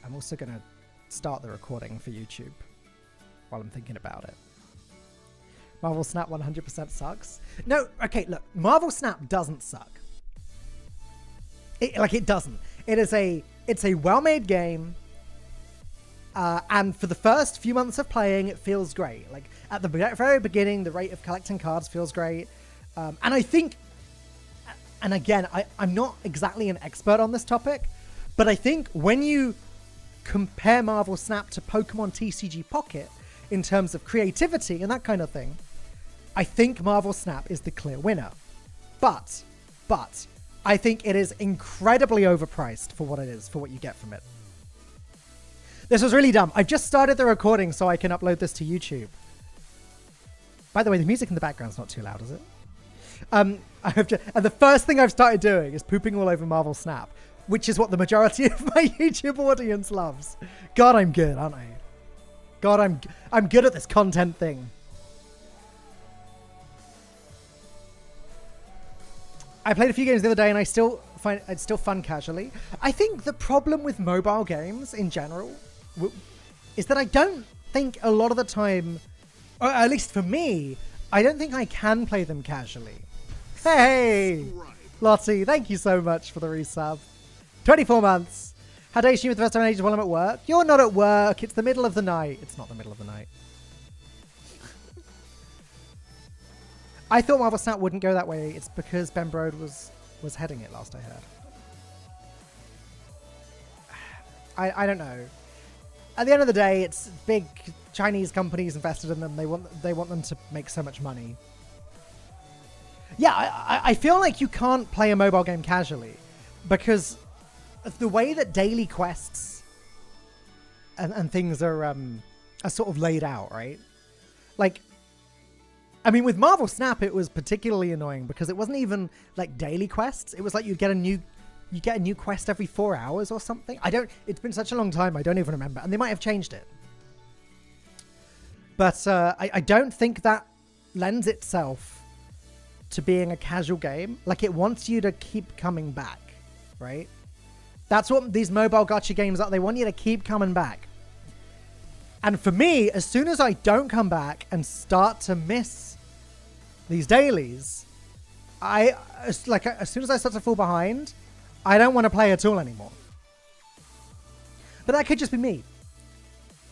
I'm also going to start the recording for YouTube while I'm thinking about it. Marvel Snap 100% sucks. No, okay, look, Marvel Snap doesn't suck. It doesn't. It's a well-made game, and for the first few months of playing, it feels great. Like, at the very beginning, the rate of collecting cards feels great. And I think, and again, I'm not exactly an expert on this topic, but I think when you compare Marvel Snap to Pokemon TCG Pocket in terms of creativity and that kind of thing, I think Marvel Snap is the clear winner. But, I think it is incredibly overpriced for what it is, for what you get from it. This was really dumb. I've just started the recording so I can upload this to YouTube. By the way, the music in the background's not too loud, is it? And the first thing I've started doing is pooping all over Marvel Snap, which is what the majority of my YouTube audience loves. God, I'm good, aren't I? God, I'm good at this content thing. I played a few games the other day and I still find it's still fun casually. I think the problem with mobile games in general is that I don't think a lot of the time, or at least for me, I don't think I can play them casually. Hey, Lottie, thank you so much for the resub. 24 months. How dare you with the first time in ages while I'm at work? You're not at work. It's the middle of the night. It's not the middle of the night. I thought Marvel Snap wouldn't go that way. It's because Ben Brode was heading it last I heard. I don't know. At the end of the day, it's big Chinese companies invested in them. They want them to make so much money. Yeah, I feel like you can't play a mobile game casually because of the way that daily quests and things are sort of laid out, right? Like, I mean, with Marvel Snap, it was particularly annoying because it wasn't even like daily quests. It was like you get a new quest every 4 hours or something. It's been such a long time, I don't even remember. And they might have changed it. But I don't think that lends itself to being a casual game. Like, it wants you to keep coming back, right? That's what these mobile gacha games are. They want you to keep coming back. And for me, as soon as I don't come back and start to miss these dailies, as soon as I start to fall behind, I don't want to play at all anymore. But that could just be me.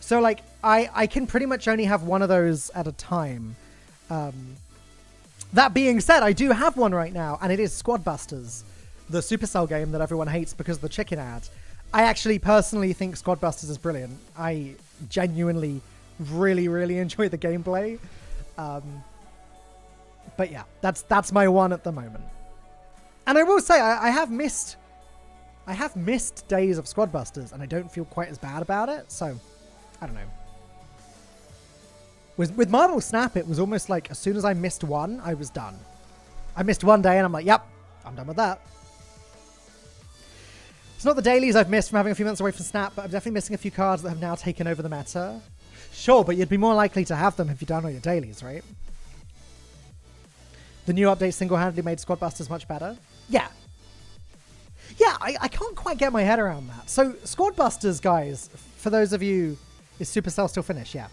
So, like, I can pretty much only have one of those at a time. That being said, I do have one right now, and it is Squad Busters, the Supercell game that everyone hates because of the chicken ad. I actually personally think Squad Busters is brilliant. I genuinely really, really enjoy the gameplay. But yeah, that's my one at the moment. And I will say, I have missed days of Squad Busters, and I don't feel quite as bad about it. So, I don't know. With Marvel Snap, it was almost like as soon as I missed one, I was done. I missed one day, and I'm like, yep, I'm done with that. It's not the dailies I've missed from having a few months away from Snap, but I'm definitely missing a few cards that have now taken over the meta. Sure, but you'd be more likely to have them if you've done all your dailies, right? The new update single-handedly made Squad Busters much better. Yeah. Yeah, I can't quite get my head around that. So, Squad Busters, guys, for those of you... Is Supercell still finished? Yeah.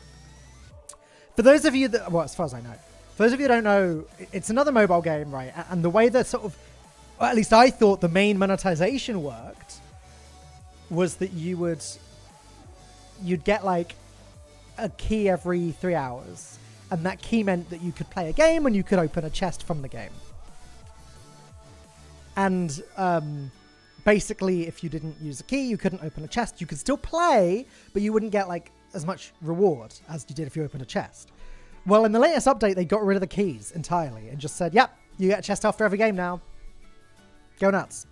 For those of you that... Well, as far as I know. For those of you who don't know, it's another mobile game, right? And the way that sort of... Or at least I thought the main monetization worked was that you'd get, like, a key every 3 hours. And that key meant that you could play a game and you could open a chest from the game. And basically, if you didn't use a key, you couldn't open a chest. You could still play, but you wouldn't get like as much reward as you did if you opened a chest. Well, in the latest update, they got rid of the keys entirely and just said, yep, you get a chest after every game now. Go nuts.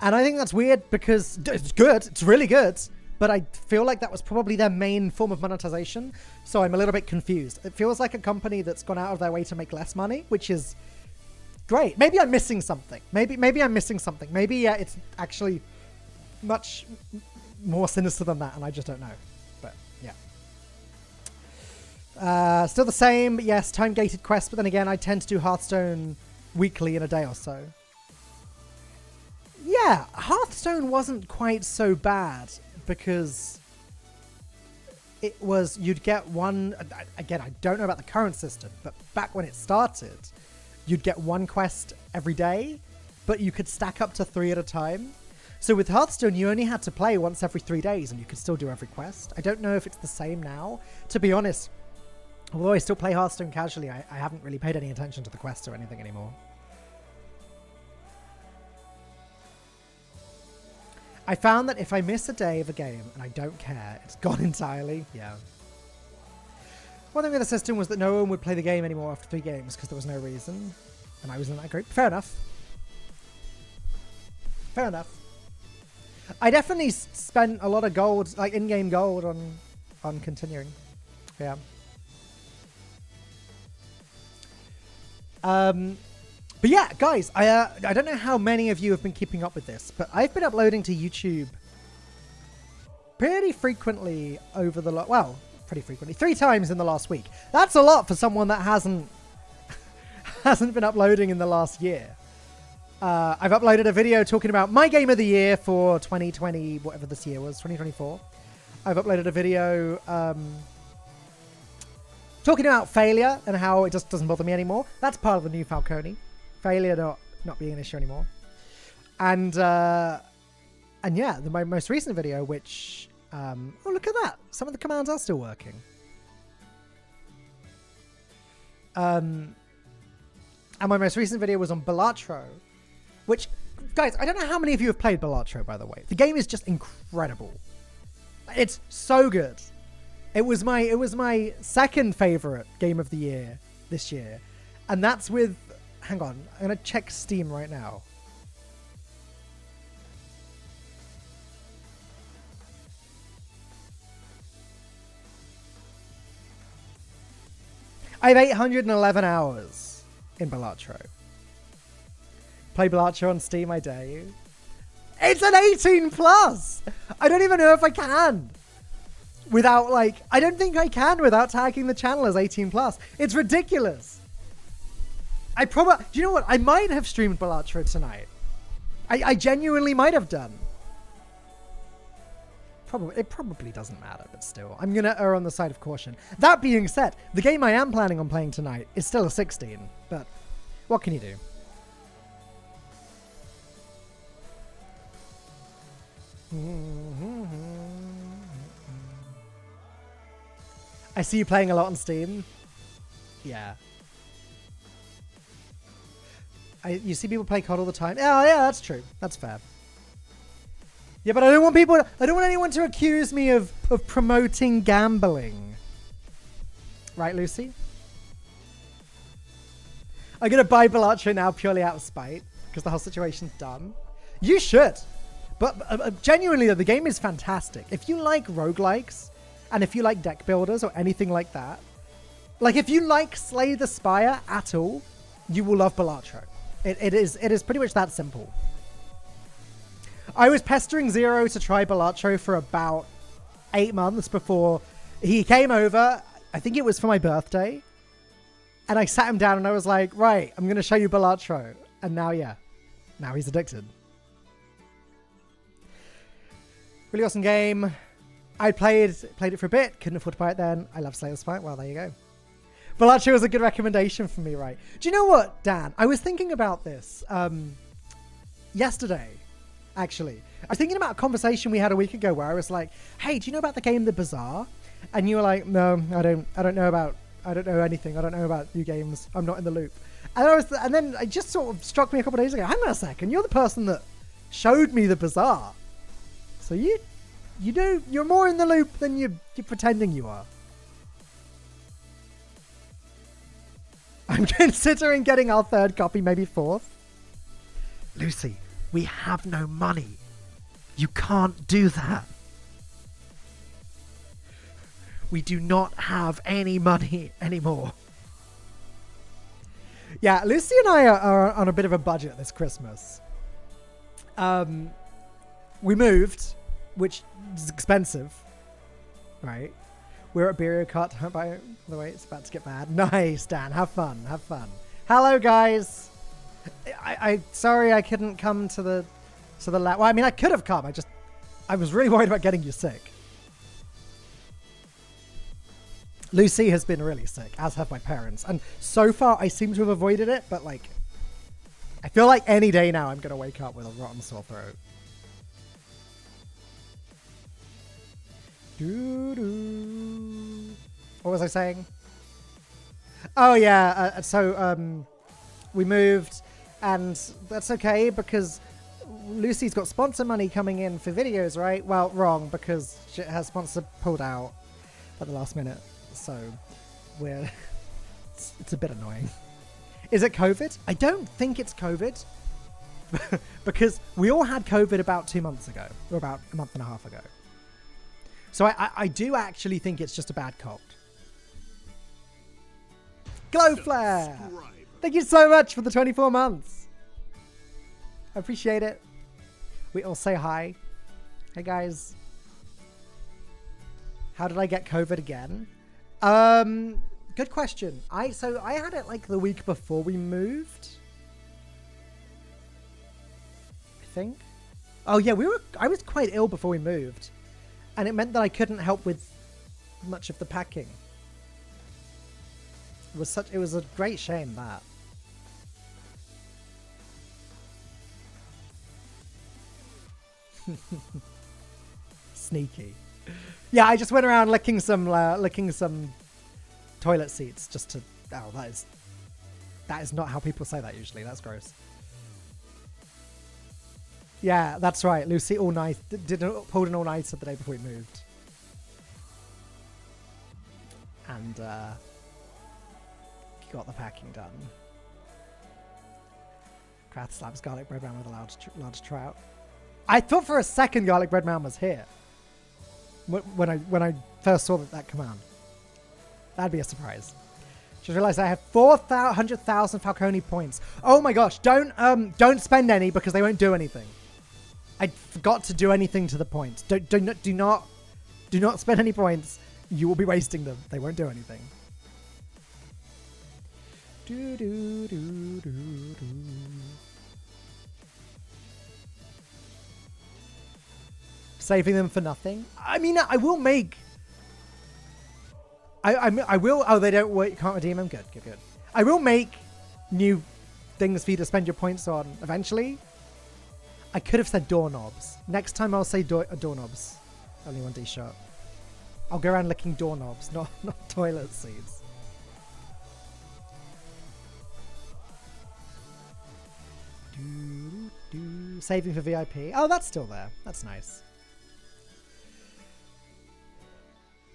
And I think that's weird because it's good. It's really good. But I feel like that was probably their main form of monetization. So I'm a little bit confused. It feels like a company that's gone out of their way to make less money, which is great. Maybe I'm missing something. Maybe I'm missing something. Maybe it's actually much more sinister than that, and I just don't know. But yeah. Still the same. Yes, time-gated quests, but then again, I tend to do Hearthstone weekly in a day or so. Yeah, Hearthstone wasn't quite so bad because it was, you'd get one, again, I don't know about the current system, but back when it started, you'd get one quest every day, but you could stack up to 3 at a time. So with Hearthstone, you only had to play once every 3 days and you could still do every quest. I don't know if it's the same now. To be honest, although I still play Hearthstone casually, I haven't really paid any attention to the quests or anything anymore. I found that if I miss a day of a game and I don't care, it's gone entirely. Yeah. One thing with the system was that no one would play the game anymore after 3 games because there was no reason. And I was in that group. Fair enough. Fair enough. I definitely spent a lot of gold, like in-game gold, on continuing. Yeah. But yeah, guys, I don't know how many of you have been keeping up with this, but I've been uploading to YouTube pretty frequently over the pretty frequently, 3 times in the last week. That's a lot for someone that hasn't been uploading in the last year. I've uploaded a video talking about my game of the year for 2020, whatever this year was, 2024. I've uploaded a video talking about failure and how it just doesn't bother me anymore. That's part of the new Falcone. Failure not being an issue anymore. And yeah, my most recent video, which oh, look at that, some of the commands are still working. And my most recent video was on Balatro, which, guys, I don't know how many of you have played Balatro, by the way. The game is just incredible. It's so good. It was my second favorite game of the year this year, and that's with, hang on, I'm gonna check Steam right now. I have 811 hours in Balatro. Play Balatro on Steam, I dare you. It's an 18 plus! I don't even know if I can. Without, like, I don't think I can without tagging the channel as 18 plus. It's ridiculous. Do you know what? I might have streamed Balatro tonight. I genuinely might have done. It probably doesn't matter, but still. I'm going to err on the side of caution. That being said, the game I am planning on playing tonight is still a 16, but what can you do? I see you playing a lot on Steam. Yeah. You see people play COD all the time. Oh, yeah, that's true. That's fair. Yeah, but I don't want anyone to accuse me of promoting gambling. Right, Lucy? I'm going to buy Balatro now purely out of spite because the whole situation's done. You should. But genuinely, though, the game is fantastic. If you like roguelikes, and if you like deck builders or anything like that, like if you like Slay the Spire at all, you will love Balatro. It is pretty much that simple. I was pestering Zero to try Balatro for about 8 months before he came over. I think it was for my birthday. And I sat him down and I was like, right, I'm going to show you Balatro. And now, yeah, now he's addicted. Really awesome game. I played it for a bit. Couldn't afford to buy it then. I love Slay the Spire. Well, there you go. Balatro was a good recommendation for me, right? Do you know what, Dan? I was thinking about this yesterday, actually. I was thinking about a conversation we had a week ago where I was like, hey, do you know about the game The Bazaar? And you were like, no, I don't know anything. I don't know about new games. I'm not in the loop. And then it just sort of struck me a couple of days ago. Hang on a second. You're the person that showed me The Bazaar. So you're more in the loop than you're pretending you are. I'm considering getting our 3rd copy, maybe 4th. Lucy, we have no money. You can't do that. We do not have any money anymore. Yeah, Lucy and I are on a bit of a budget this Christmas. We moved, which is expensive, right? We're at Berio Kart. By the way, it's about to get bad. Nice, Dan. Have fun. Have fun. Hello, guys. I sorry I couldn't come to the lab. Well, I mean, I could have come. I was really worried about getting you sick. Lucy has been really sick, as have my parents. And so far, I seem to have avoided it, but like, I feel like any day now I'm going to wake up with a rotten sore throat. What was I saying? Oh yeah, we moved, and that's okay because Lucy's got sponsor money coming in for videos, right? Well, wrong, because her sponsor pulled out at the last minute, so it's a bit annoying. Is it COVID? I don't think it's COVID because we all had COVID about 2 months ago, or about a month and a half ago. So I do actually think it's just a bad cold. Glowflare! Thank you so much for the 24 months. I appreciate it. We all say hi. Hey guys. How did I get COVID again? Good question. I had it like the week before we moved. I think. Oh yeah, I was quite ill before we moved. And it meant that I couldn't help with much of the packing. It was a great shame, that. Sneaky. Yeah, I just went around licking some toilet seats just to. Oh, that is not how people say that usually. That's gross. Yeah, that's right. Lucy pulled an all-nighter the day before we moved. And got the packing done. Krath slaps garlic bread man with a large trout. I thought for a second garlic bread man was here. When I first saw that command. That'd be a surprise. Just realized I have 400,000 Falcone points. Oh my gosh, don't spend any because they won't do anything. I forgot to do anything to the points. Do not spend any points. You will be wasting them. They won't do anything. Saving them for nothing. I mean, I will make. I will. Oh, they don't work. You can't redeem them. Good. I will make new things for you to spend your points on eventually. I could have said doorknobs. Next time I'll say doorknobs. Only 1D shot. I'll go around licking doorknobs, not toilet seats. Saving for VIP. Oh, that's still there. That's nice.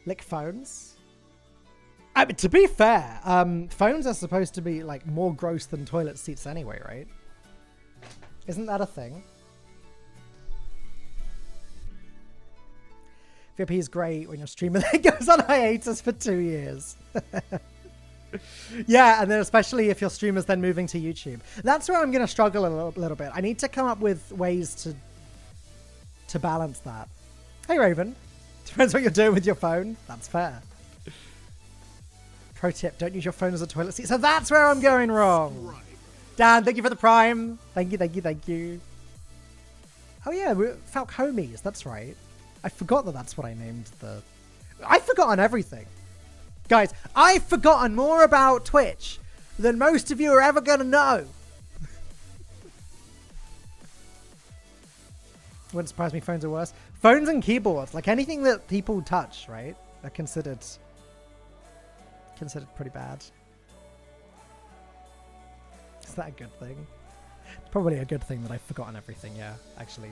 Lick phones. To be fair, phones are supposed to be like more gross than toilet seats anyway, right? Isn't that a thing? VIP is great when your streamer then goes on hiatus for 2 years. Yeah, and then especially if your streamer's then moving to YouTube. That's where I'm going to struggle a little bit. I need to come up with ways to balance that. Hey, Raven. Depends what you're doing with your phone. That's fair. Pro tip, don't use your phone as a toilet seat. So that's where I'm going wrong. Dan, thank you for the prime. Thank you. Oh yeah, Falcones, that's right. I forgot that's what I named the... I've forgotten everything. Guys, I've forgotten more about Twitch than most of you are ever going to know. Wouldn't surprise me, phones are worse. Phones and keyboards, like anything that people touch, right? They're considered pretty bad. Is that a good thing? It's probably a good thing that I've forgotten everything, yeah, actually.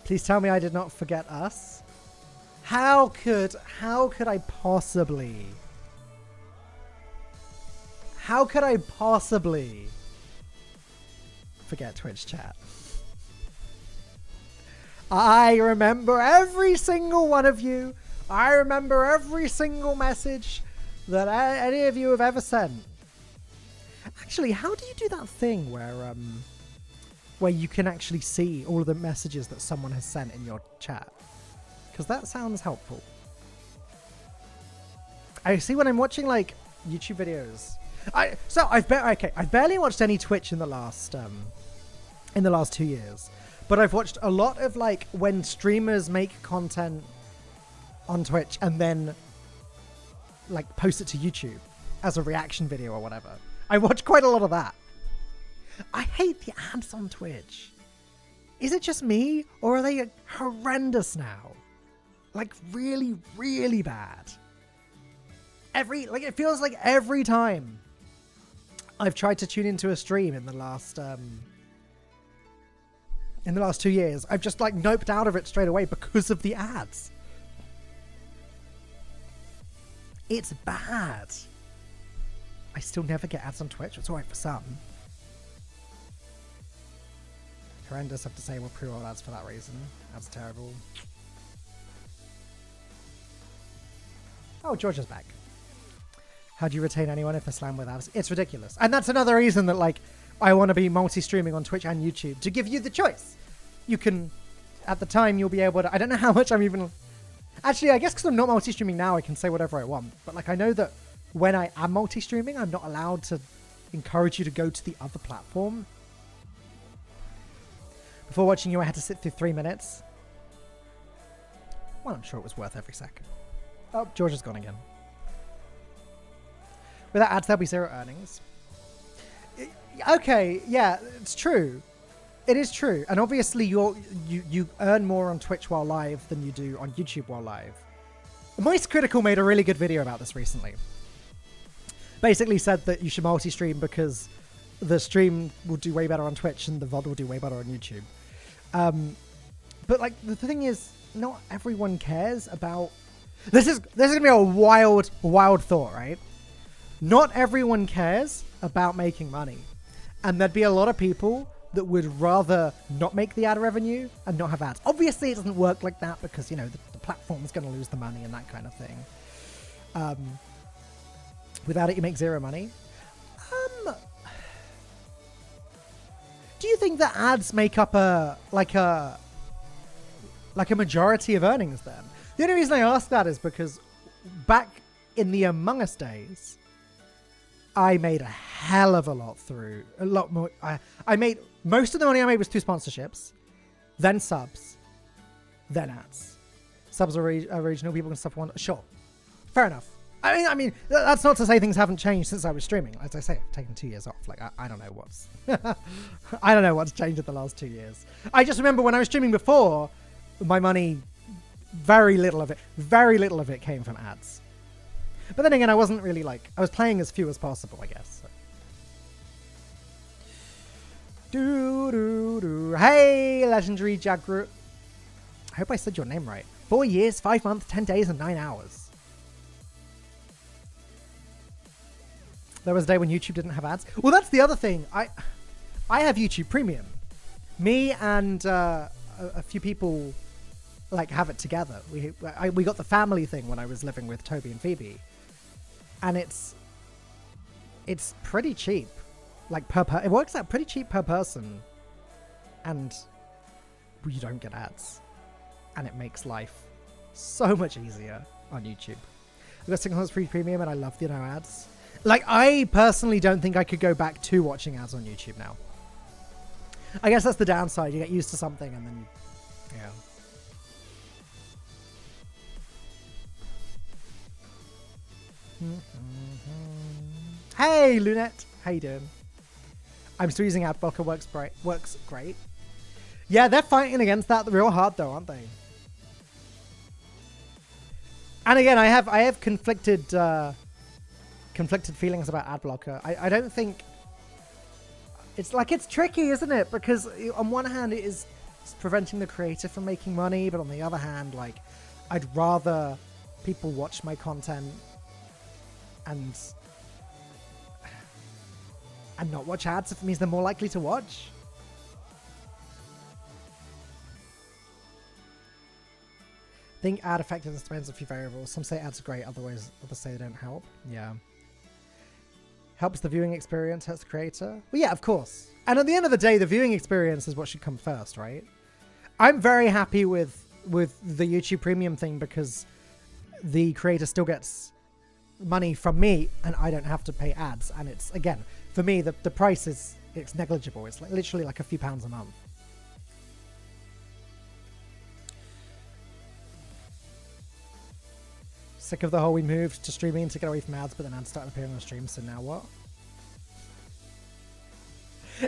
Please tell me I did not forget us. How could I possibly forget Twitch chat? I remember every single one of you. I remember every single message that any of you have ever sent. Actually, how do you do that thing where you can actually see all of the messages that someone has sent in your chat? Because that sounds helpful. I see when I'm watching like YouTube videos. I've barely watched any Twitch in the last 2 years. but I've watched a lot of like when streamers make content on Twitch and then like post it to YouTube as a reaction video or whatever. I watch quite a lot of that. I hate the ads on Twitch. Is it just me, or are they horrendous now? Like really, really bad. It feels like every time I've tried to tune into a stream in the last 2 years, I've just like noped out of it straight away because of the ads. It's bad. I still never get ads on Twitch. It's alright for some. Horrendous, have to say, we'll pre-roll ads for that reason. That's terrible. Oh, Georgia's back. How do you retain anyone if they slam with ads? It's ridiculous. And that's another reason that, like, I want to be multi-streaming on Twitch and YouTube, to give you the choice. You can, at the time, you'll be able to... I don't know how much I'm even... Actually, I guess because I'm not multi-streaming now, I can say whatever I want. But, like, I know that when I am multi-streaming, I'm not allowed to encourage you to go to the other platform. Before watching you, I had to sit through 3 minutes. Well, I'm sure it was worth every second. Oh, George has gone again. Without ads, there'll be zero earnings. Okay, yeah, it's true. It is true. And obviously, you earn more on Twitch while live than you do on YouTube while live. Moist Critical made a really good video about this recently. Basically said that you should multi-stream because the stream will do way better on Twitch and the VOD will do way better on YouTube. But like the thing is, not everyone cares about... This is gonna be a wild thought, right? Not everyone cares about making money. And there'd be a lot of people that would rather not make the ad revenue and not have ads. Obviously, it doesn't work like that because, you know, the platform's going to lose the money and that kind of thing. Without it, you make zero money. Do you think that ads make up a majority of earnings then? The only reason I ask that is because back in the Among Us days, I made a hell of a lot through a lot more. I made most of the money I made was through sponsorships, then subs, then ads. Subs are original. People can sub one. Sure, fair enough. I mean, that's not to say things haven't changed since I was streaming. As I say, I've taken 2 years off. Like, I don't know what's, I don't know what's changed in the last 2 years. I just remember when I was streaming before, my money, very little of it came from ads. But then again, I wasn't really like, I was playing as few as possible, I guess. So. Hey, legendary Jagru. I hope I said your name right. 4 years, 5 months, 10 days, and 9 hours. There was a day when YouTube didn't have ads. Well, that's the other thing. I have YouTube Premium. Me and a few people like have it together. We got the family thing when I was living with Toby and Phoebe, and it's pretty cheap. Like it works out pretty cheap per person, and you don't get ads, and it makes life so much easier on YouTube. I've got 6 months free premium, and I love the no ads. Like, I personally don't think I could go back to watching ads on YouTube now. I guess that's the downside. You get used to something and then, yeah. Hey, Lunette. How you doing? I'm still using ad blocker. Works great. Yeah, they're fighting against that real hard though, aren't they? And again, I have conflicted feelings about ad blocker. I don't think it's tricky, isn't it? Because on one hand it is preventing the creator from making money, but on the other hand, like, I'd rather people watch my content and not watch ads if it means they're more likely to watch. I think ad effectiveness depends on a few variables. Some say ads are great, others say they don't help. Yeah. Helps the viewing experience, hurts the creator. Well, yeah, of course. And at the end of the day, the viewing experience is what should come first, right? I'm very happy with the YouTube Premium thing because the creator still gets money from me and I don't have to pay ads. And it's, again, for me, the price it's negligible. It's like literally like a few pounds a month. Sick of the whole we moved to streaming to get away from ads, but then ads started appearing on stream, so now what?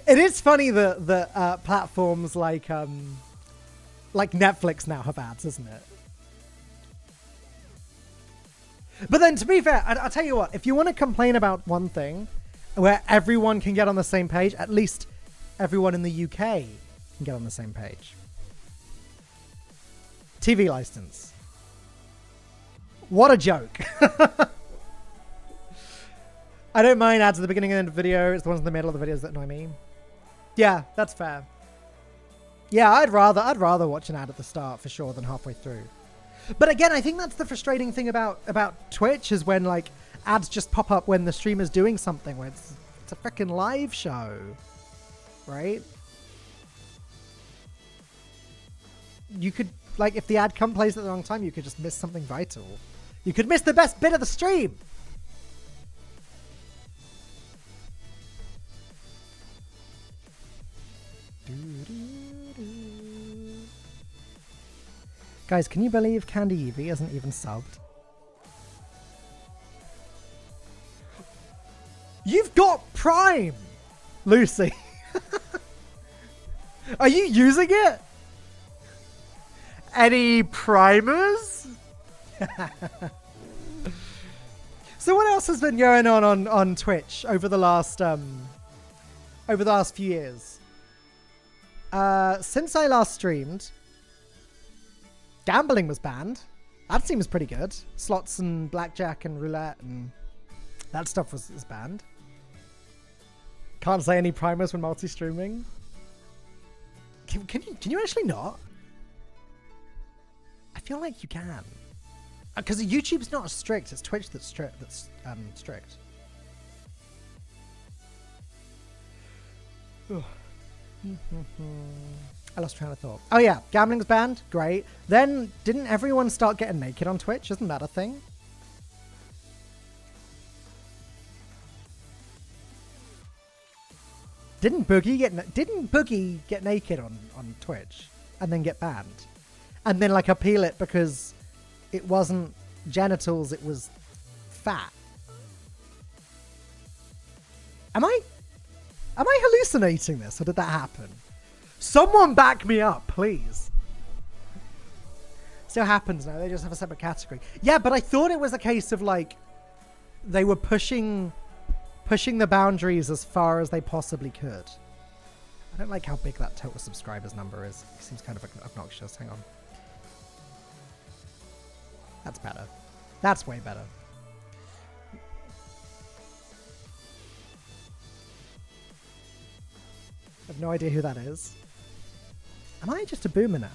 It is funny that platforms like Netflix now have ads, isn't it? But then, to be fair, I'll tell you what, if you want to complain about one thing where everyone can get on the same page, at least everyone in the UK can get on the same page. TV license. What a joke. I don't mind ads at the beginning and end of the video. It's the ones in the middle of the videos that annoy me. Yeah, that's fair. Yeah, I'd rather watch an ad at the start for sure than halfway through. But again, I think that's the frustrating thing about Twitch is when like ads just pop up when the streamer's doing something where it's a freaking live show, right? You could, like, if the ad plays at the wrong time, you could just miss something vital. You could miss the best bit of the stream. Guys, can you believe Candy Eevee isn't even subbed? You've got Prime, Lucy. Are you using it? Any primers? So what else has been going on Twitch over the last few years? Since I last streamed, gambling was banned. That seems pretty good. Slots and blackjack and roulette and that stuff is banned. Can't say any primers when multi-streaming. Can you actually not? I feel like you can. Because YouTube's not strict, it's Twitch that's strict. I lost train of thought. Oh yeah, gambling's banned. Great. Then didn't everyone start getting naked on Twitch? Isn't that a thing? Didn't Boogie get naked on Twitch and then get banned? And then like appeal it because it wasn't genitals, it was fat. Am I hallucinating this, or did that happen? Someone back me up, please. Still happens now. They just have a separate category. Yeah, but I thought it was a case of like they were pushing the boundaries as far as they possibly could. I don't like how big that total subscribers number is. It seems kind of obnoxious. Hang on. That's better. That's way better. I have no idea who that is. Am I just a boomer now?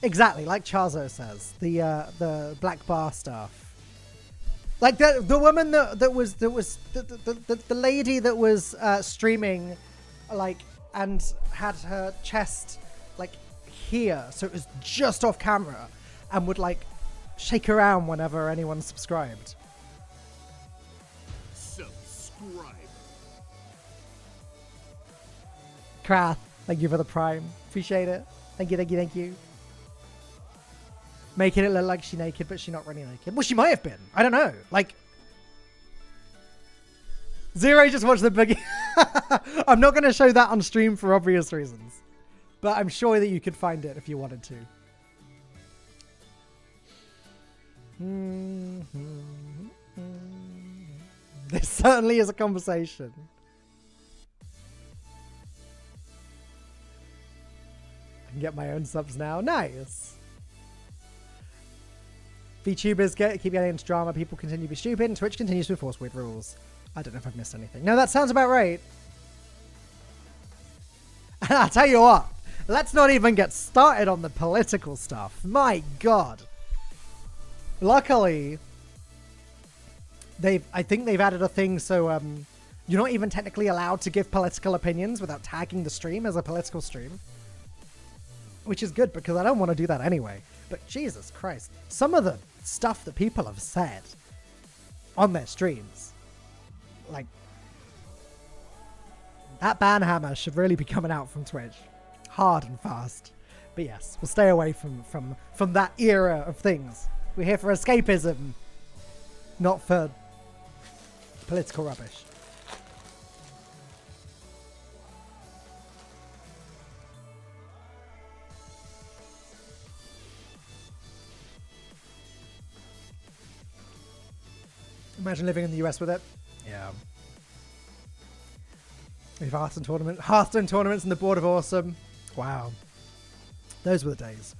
Exactly, like Chazo says, the black bar stuff. Like the woman that was the lady that was streaming, like, and had her chest like here, so it was just off camera, and would like shake around whenever anyone subscribed. Subscribe. Krath, thank you for the Prime. Appreciate it. Thank you. Making it look like she's naked, but she's not really naked. Well, she might have been. I don't know. Like, Zero just watched the boogie. I'm not going to show that on stream for obvious reasons. But I'm sure that you could find it if you wanted to. This certainly is a conversation. I can get my own subs now. Nice. VTubers keep getting into drama. People continue to be stupid, and Twitch continues to enforce weird rules. I don't know if I've missed anything. No, that sounds about right. And I'll tell you what. Let's not even get started on the political stuff. My God. Luckily, I think they've added a thing so you're not even technically allowed to give political opinions without tagging the stream as a political stream. Which is good, because I don't want to do that anyway. But Jesus Christ. Some of the stuff that people have said on their streams. Like, that ban hammer should really be coming out from Twitch. Hard and fast. But But yes, we'll stay away from that era of things. We're here for escapism, not for political rubbish. Imagine living in the US with it. Yeah. We have Hearthstone tournaments and the Board of Awesome. Wow. Those were the days.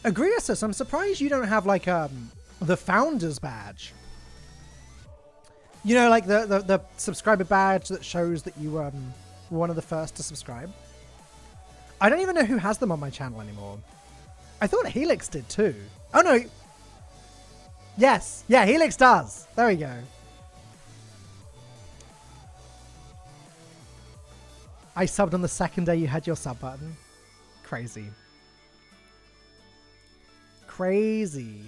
Agriasus, I'm surprised you don't have like the Founders Badge. You know, like the subscriber badge that shows that you were one of the first to subscribe. I don't even know who has them on my channel anymore. I thought Helix did too. Oh no. Yes. Yeah, Helix does. There we go. I subbed on the second day you had your sub button. Crazy. Crazy.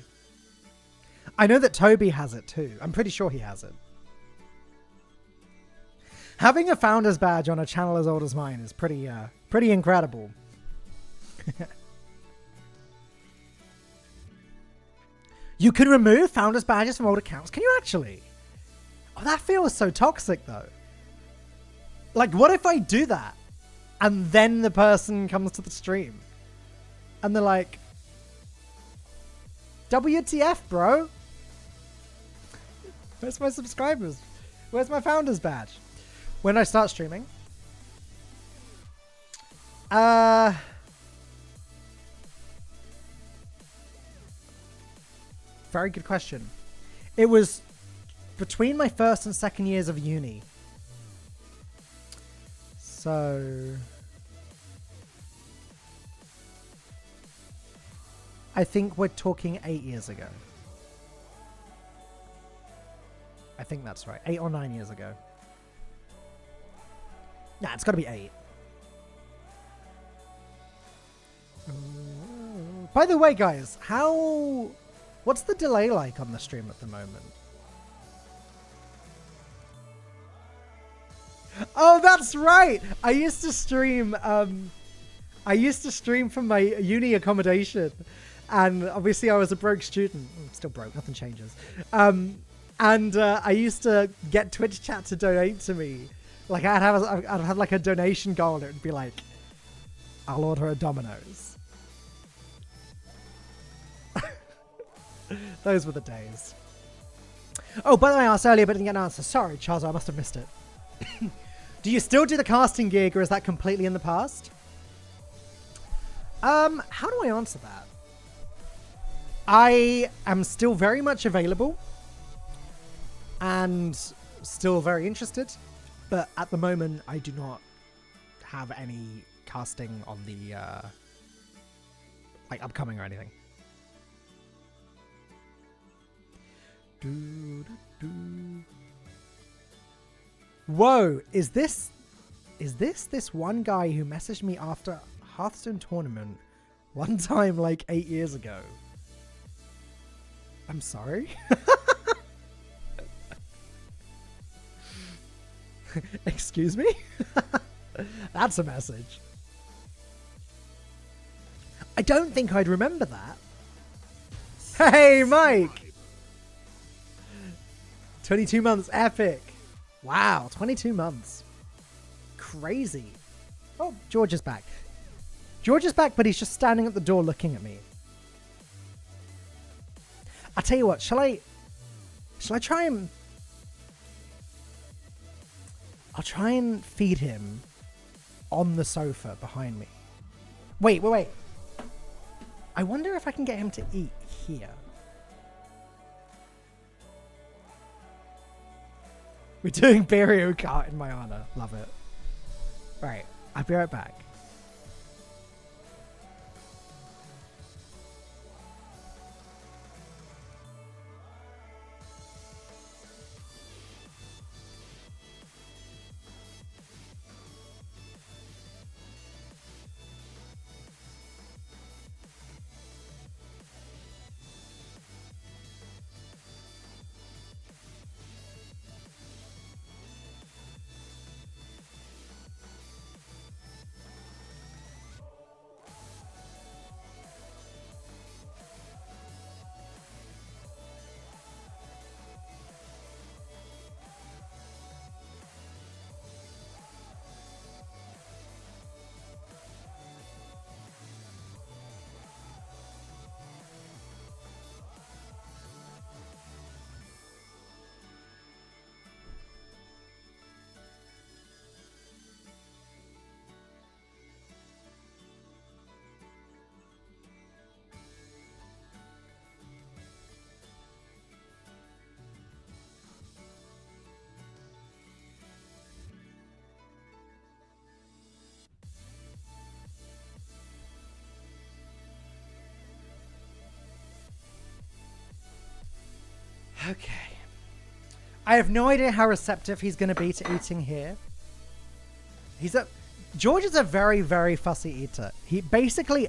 I know that Toby has it too. I'm pretty sure he has it. Having a founder's badge on a channel as old as mine is pretty incredible. You can remove founders badges from old accounts. Can you actually? Oh, that feels so toxic though. Like, what if I do that and then the person comes to the stream and they're like, WTF, bro? Where's my subscribers? Where's my founders badge? When I start streaming? Very good question. It was between my first and second years of uni. So I think we're talking 8 years ago. I think that's right. 8 or 9 years ago. Nah, it's got to be 8. By the way, guys, what's the delay like on the stream at the moment? Oh, that's right. I used to stream from my uni accommodation, and obviously I was a broke student. I'm still broke, nothing changes. And I used to get Twitch chat to donate to me. Like I'd have like a donation goal, and it would be like, I'll order a Domino's. Those were the days. Oh, by the way, I asked earlier but didn't get an answer. Sorry, Charles, I must have missed it. Do you still do the casting gig, or is that completely in the past? How do I answer that? I am still very much available and still very interested, but at the moment I do not have any casting on the like upcoming or anything. Whoa, is this one guy who messaged me after Hearthstone tournament one time like 8 years ago? I'm sorry? Excuse me? That's a message. I don't think I'd remember that. Hey, Mike! 22 months, epic. Wow, 22 months. Crazy. Oh, George is back. George is back, but he's just standing at the door looking at me. I'll tell you what, shall I try and... I'll try and feed him on the sofa behind me. Wait. I wonder if I can get him to eat here. We're doing Mario Kart in my honor. Love it. Right, I'll be right back. Okay. I have no idea how receptive he's going to be to eating here. George is a very, very fussy eater. He basically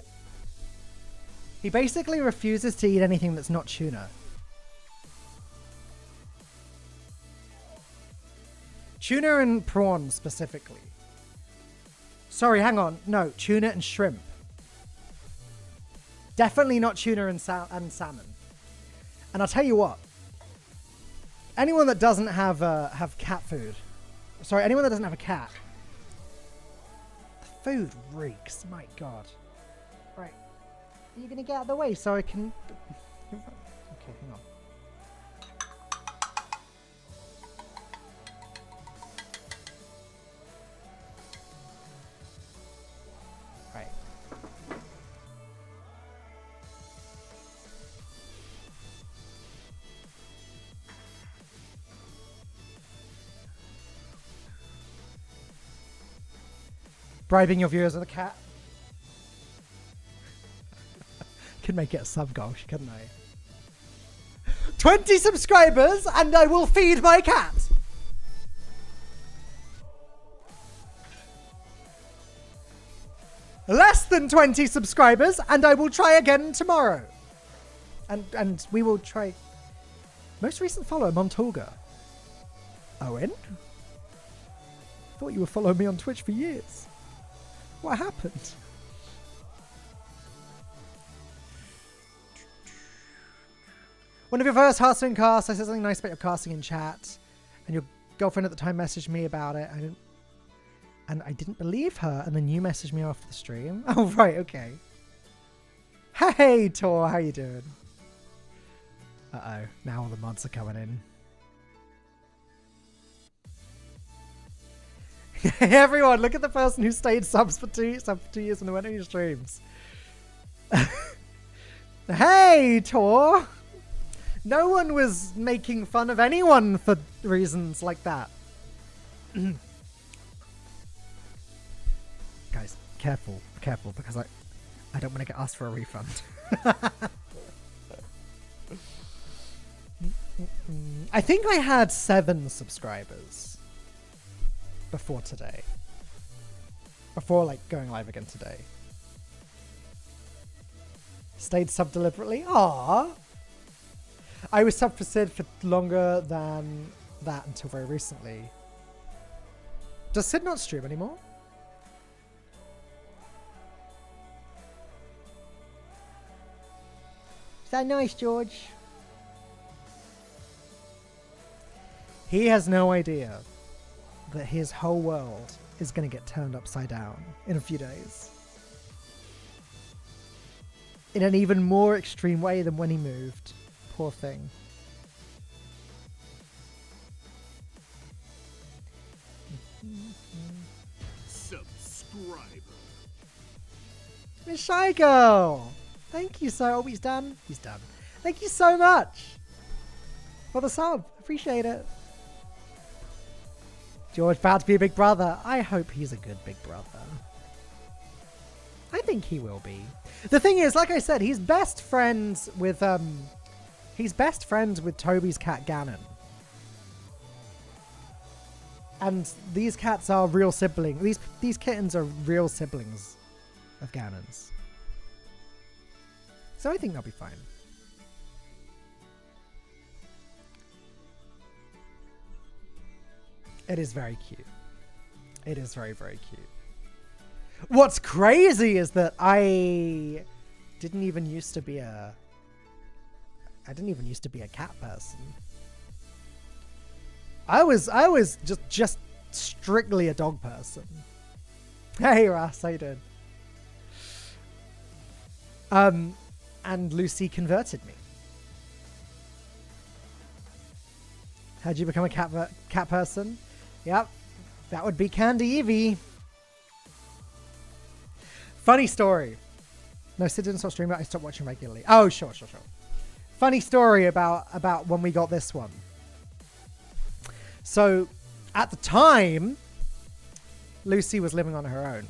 refuses to eat anything that's not tuna. Tuna and prawn specifically. Sorry, hang on. No, tuna and shrimp. Definitely not tuna and salmon. And I'll tell you what. Anyone that doesn't have cat food. Sorry, anyone that doesn't have a cat. The food reeks. My God. Right. Are you going to get out of the way so I can... Okay, hang on. Bribing your viewers with a cat. Could make it a sub goal, couldn't I? 20 subscribers and I will feed my cat. Less than 20 subscribers and I will try again tomorrow. And we will try. Most recent follower, Montolga. Owen? Thought you were following me on Twitch for years. What happened? One of your first Hearthstone casts, I said something nice about your casting in chat, and your girlfriend at the time messaged me about it. I didn't believe her, and then you messaged me after the stream. Oh, right, okay. Hey, Tor, how you doing? Uh-oh, now all the mods are coming in. Hey everyone, look at the person who stayed subs for 2 years and went on your streams. Hey, Tor! No one was making fun of anyone for reasons like that. Guys, careful, because I don't want to get asked for a refund. I think I had 7 subscribers. Before today. Before, like, going live again today. Stayed sub deliberately? Aww. I was sub for Sid for longer than that until very recently. Does Sid not stream anymore? Is that nice, George? He has no idea that his whole world is going to get turned upside down in a few days. In an even more extreme way than when he moved. Poor thing. Subscriber. Miss Shy Girl! Thank you so... Oh, he's done? He's done. Thank you so much for the sub. Appreciate it. George, proud to be a big brother. I hope he's a good big brother. I think he will be. The thing is, like I said, he's best friends with Toby's cat Ganon. And these cats are real siblings. These kittens are real siblings of Ganon's. So I think they'll be fine. It is very cute. It is very, very cute. What's crazy is that I didn't even used to be a cat person. I was just strictly a dog person. Hey Russ, how you doing? And Lucy converted me. How'd you become a cat person? Yep, that would be Candy Evie. Funny story. No, Sid didn't stop streaming, I stopped watching regularly. Oh, sure. Funny story about when we got this one. So, at the time, Lucy was living on her own.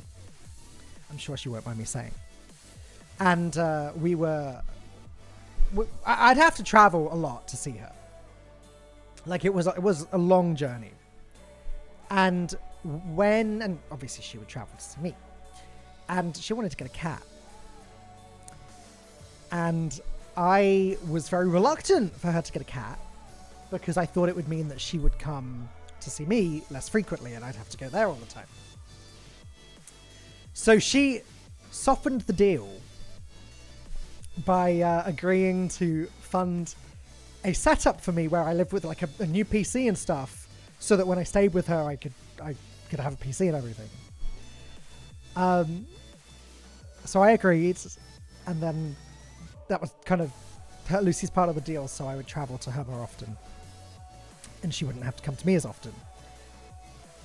I'm sure she won't mind me saying. And I'd have to travel a lot to see her. Like it was a long journey. And and obviously she would travel to see me. And she wanted to get a cat. And I was very reluctant for her to get a cat because I thought it would mean that she would come to see me less frequently and I'd have to go there all the time. So she softened the deal by agreeing to fund a setup for me where I lived with like a new PC and stuff, so that when I stayed with her, I could have a PC and everything. So I agreed, and then that was kind of Lucy's part of the deal. So I would travel to her more often, and she wouldn't have to come to me as often.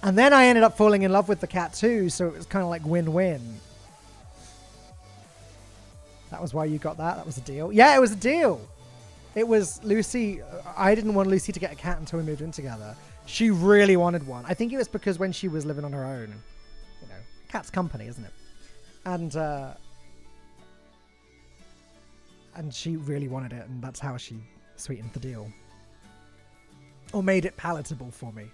And then I ended up falling in love with the cat too, so it was kind of like win-win. That was why you got that? That was a deal? Yeah, it was a deal. It was Lucy. I didn't want Lucy to get a cat until we moved in together. She really wanted one. I think it was because when she was living on her own, you know, cat's company, isn't it? And she really wanted it, and that's how she sweetened the deal. Or made it palatable for me.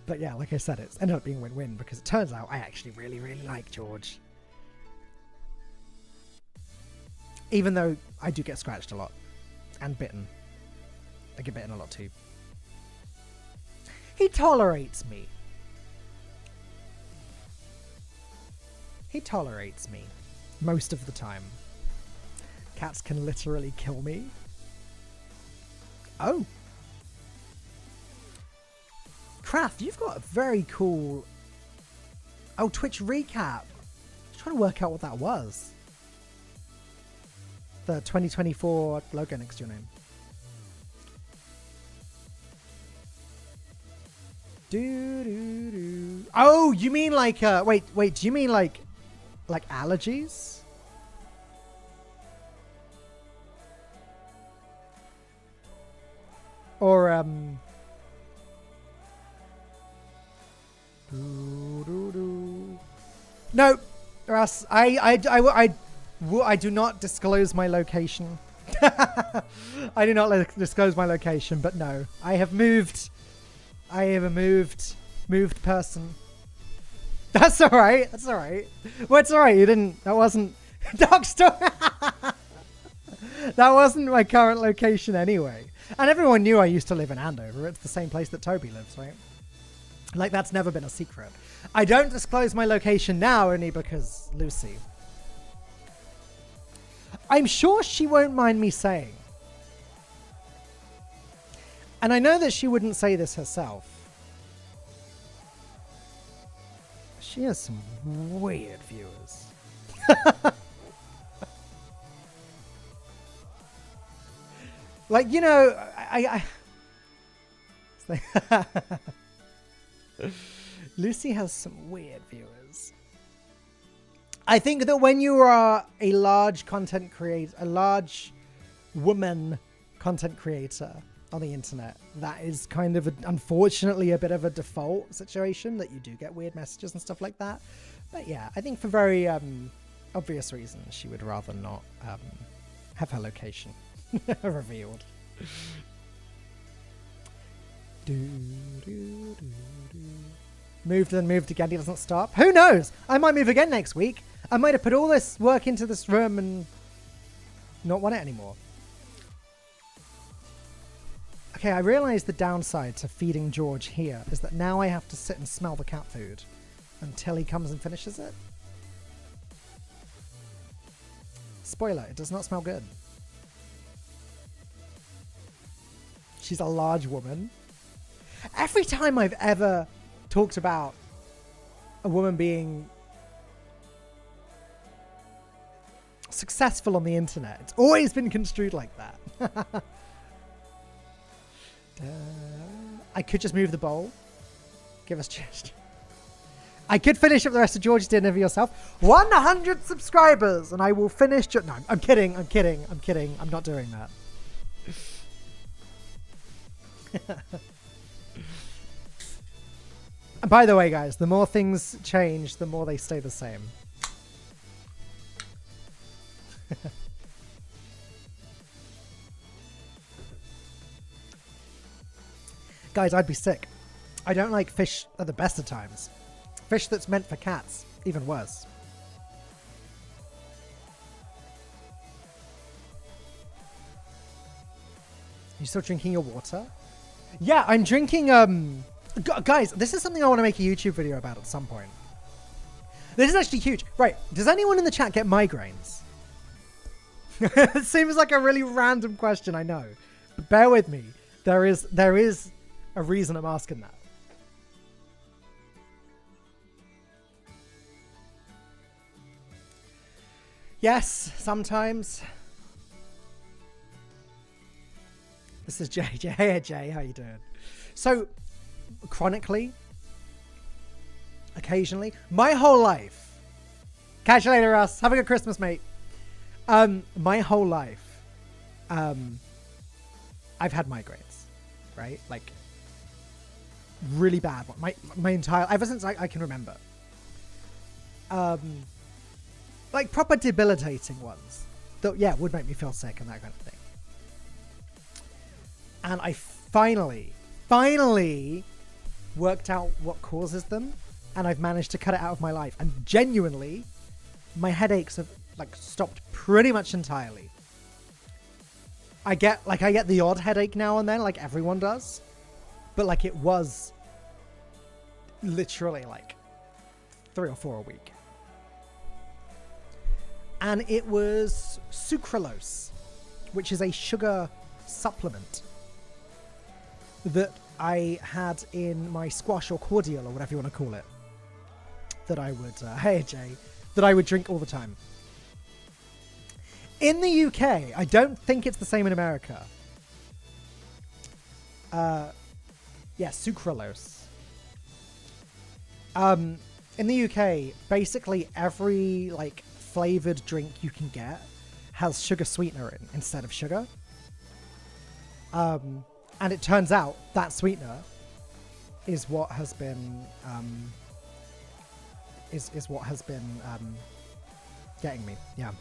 But yeah, like I said, it's ended up being win-win because it turns out I actually really, really like George. Even though I do get scratched a lot. And bitten. I get bitten a lot too. He tolerates me. He tolerates me. Most of the time. Cats can literally kill me. Oh. Kraft, you've got a very cool... Oh, Twitch recap. I'm trying to work out what that was. The 2024 logo next to your name. Oh, you mean like wait, do you mean like allergies? Or no, Russ, I do not disclose my location. I do not disclose my location, but no, I have moved. I am a moved person. That's all right. That's all right. Well, it's all right. You didn't. That wasn't Dog Store. That wasn't my current location anyway. And everyone knew I used to live in Andover. It's the same place that Toby lives, right? Like, that's never been a secret. I don't disclose my location now only because Lucy. I'm sure she won't mind me saying. And I know that she wouldn't say this herself. She has some weird viewers. Like, you know, Lucy has some weird viewers. I think that when you are a large content creator, a large woman content creator on the internet, that is kind of unfortunately a bit of a default situation, that you do get weird messages and stuff like that. But yeah, I think for very obvious reasons, she would rather not have her location revealed. Moved and moved again. He doesn't stop. Who knows? I might move again next week. I might have put all this work into this room and not want it anymore. Okay, I realize the downside to feeding George here is that now I have to sit and smell the cat food until he comes and finishes it. Spoiler, it does not smell good. She's a large woman. Every time I've ever talked about a woman being successful on the internet, it's always been construed like that. I could just move the bowl. Give us just. I could finish up the rest of George's dinner for yourself. 100 subscribers and I will finish. No, I'm kidding. I'm kidding. I'm kidding. I'm not doing that. And by the way, guys, the more things change, the more they stay the same. Guys, I'd be sick. I don't like fish at the best of times. Fish that's meant for cats, even worse. You still drinking your water? Yeah, I'm drinking, guys, this is something I want to make a YouTube video about at some point. This is actually huge. Right, does anyone in the chat get migraines? It seems like a really random question, I know. But bear with me. There is a reason I'm asking that. Yes, sometimes. This is Jay. Hey, Jay, how you doing? So, chronically, occasionally, my whole life. Catch you later, Russ. Have a good Christmas, mate. My whole life, I've had migraines, right? Like, really bad one. My entire, ever since I can remember. Like proper debilitating ones that, yeah, would make me feel sick and that kind of thing. And I finally worked out what causes them, and I've managed to cut it out of my life. And genuinely, my headaches have like stopped pretty much entirely. I get the odd headache now and then, like everyone does, but like it was literally like 3 or 4 a week. And it was sucralose, which is a sugar supplement that I had in my squash or cordial or whatever you want to call it. That I would, hey Jay, that I would drink all the time. In the UK, I don't think it's the same in America. Yeah, sucralose. In the UK, basically every like flavored drink you can get has sugar sweetener in instead of sugar. And it turns out that sweetener is what has been is what has been getting me. Yeah.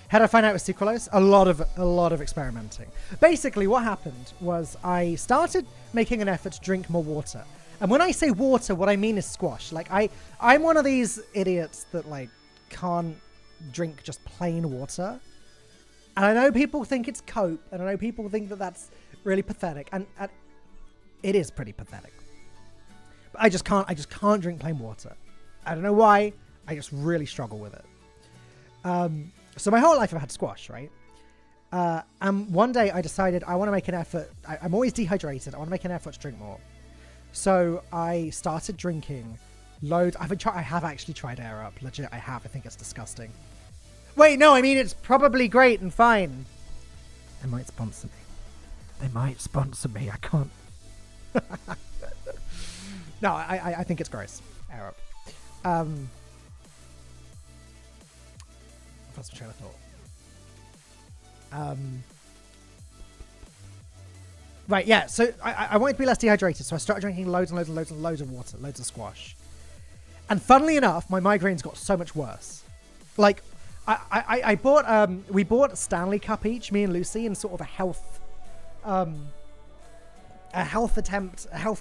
How did I find out it was sucralose? A lot of experimenting. Basically, what happened was I started making an effort to drink more water. And when I say water, what I mean is squash. Like I'm one of these idiots that like can't drink just plain water. And I know people think it's cope, and I know people think that that's really pathetic, and it is pretty pathetic. But I just can't drink plain water. I don't know why. I just really struggle with it. So my whole life I've had squash, right? And one day I decided I want to make an effort. I'm always dehydrated. I want to make an effort to drink more. So I started drinking loads. I have actually tried Air Up. Legit, I have. I think it's disgusting. Wait, no, I mean, it's probably great and fine. They might sponsor me. They might sponsor me. I can't. No, I think it's gross. Air Up. That's my train of thought. Right, yeah, so I wanted to be less dehydrated, so I started drinking loads and loads and loads and loads of water, loads of squash. And funnily enough, my migraines got so much worse. Like, I bought, we bought a Stanley Cup each, me and Lucy, in sort of a health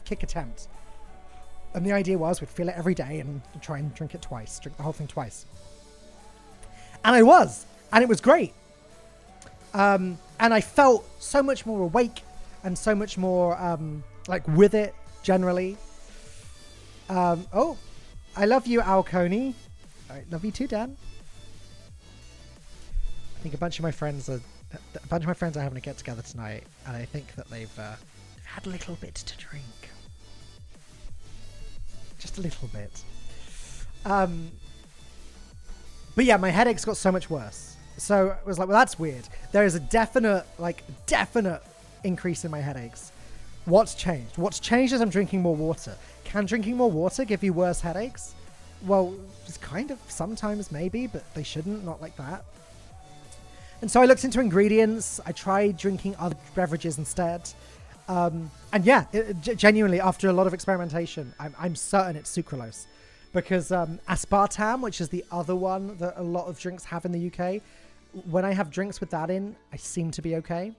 kick attempt. And the idea was we'd fill it every day and try and drink the whole thing twice. And I was, and it was great. And I felt so much more awake and so much more, like, with it, generally. Oh, I love you, Falcone. I love you too, Dan. I think a bunch of my friends are having a get-together tonight, and I think that they've had a little bit to drink. Just a little bit. But yeah, my headaches got so much worse. So I was like, well, that's weird. There is a definite increase in my headaches. What's changed? What's changed is I'm drinking more water. Can drinking more water give you worse headaches? Well, it's kind of sometimes maybe, but they shouldn't, not like that. And so I looked into ingredients. I tried drinking other beverages instead. And yeah, genuinely, after a lot of experimentation, I'm certain it's sucralose. Because aspartame, which is the other one that a lot of drinks have in the UK, when I have drinks with that in, I seem to be okay.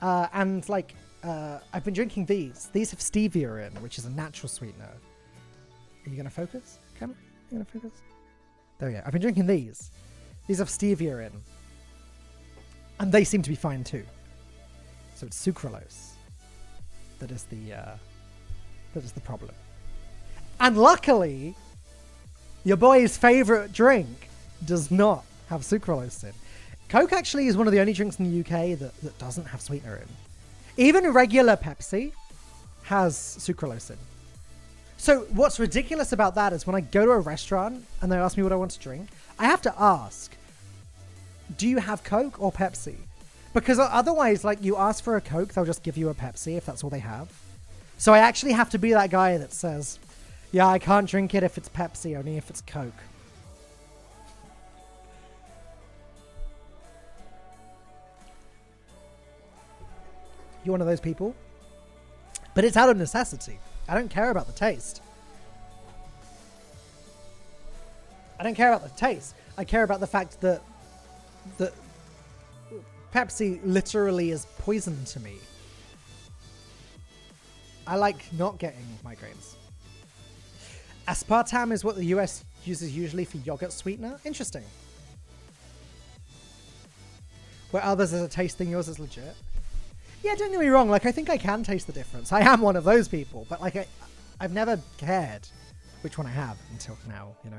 And like I've been drinking these. These have stevia in, which is a natural sweetener. Are you going to focus? Camera? You going to focus? There we go. I've been drinking these. These have stevia in. And they seem to be fine too. So it's sucralose. That is the problem. And luckily, your boy's favorite drink does not have sucralose in. Coke actually is one of the only drinks in the UK that doesn't have sweetener in. Even regular Pepsi has sucralose in. So what's ridiculous about that is when I go to a restaurant and they ask me what I want to drink, I have to ask, do you have Coke or Pepsi? Because otherwise, like, you ask for a Coke, they'll just give you a Pepsi if that's all they have. So I actually have to be that guy that says, yeah, I can't drink it if it's Pepsi, only if it's Coke. You're one of those people? But it's out of necessity. I don't care about the taste. I don't care about the taste. I care about the fact that Pepsi literally is poison to me. I like not getting migraines. Aspartame is what the US uses usually for yogurt sweetener. Interesting. Where others is a taste thing, yours is legit. Yeah, don't get me wrong. Like, I think I can taste the difference. I am one of those people, but like, I've never cared which one I have until now, you know?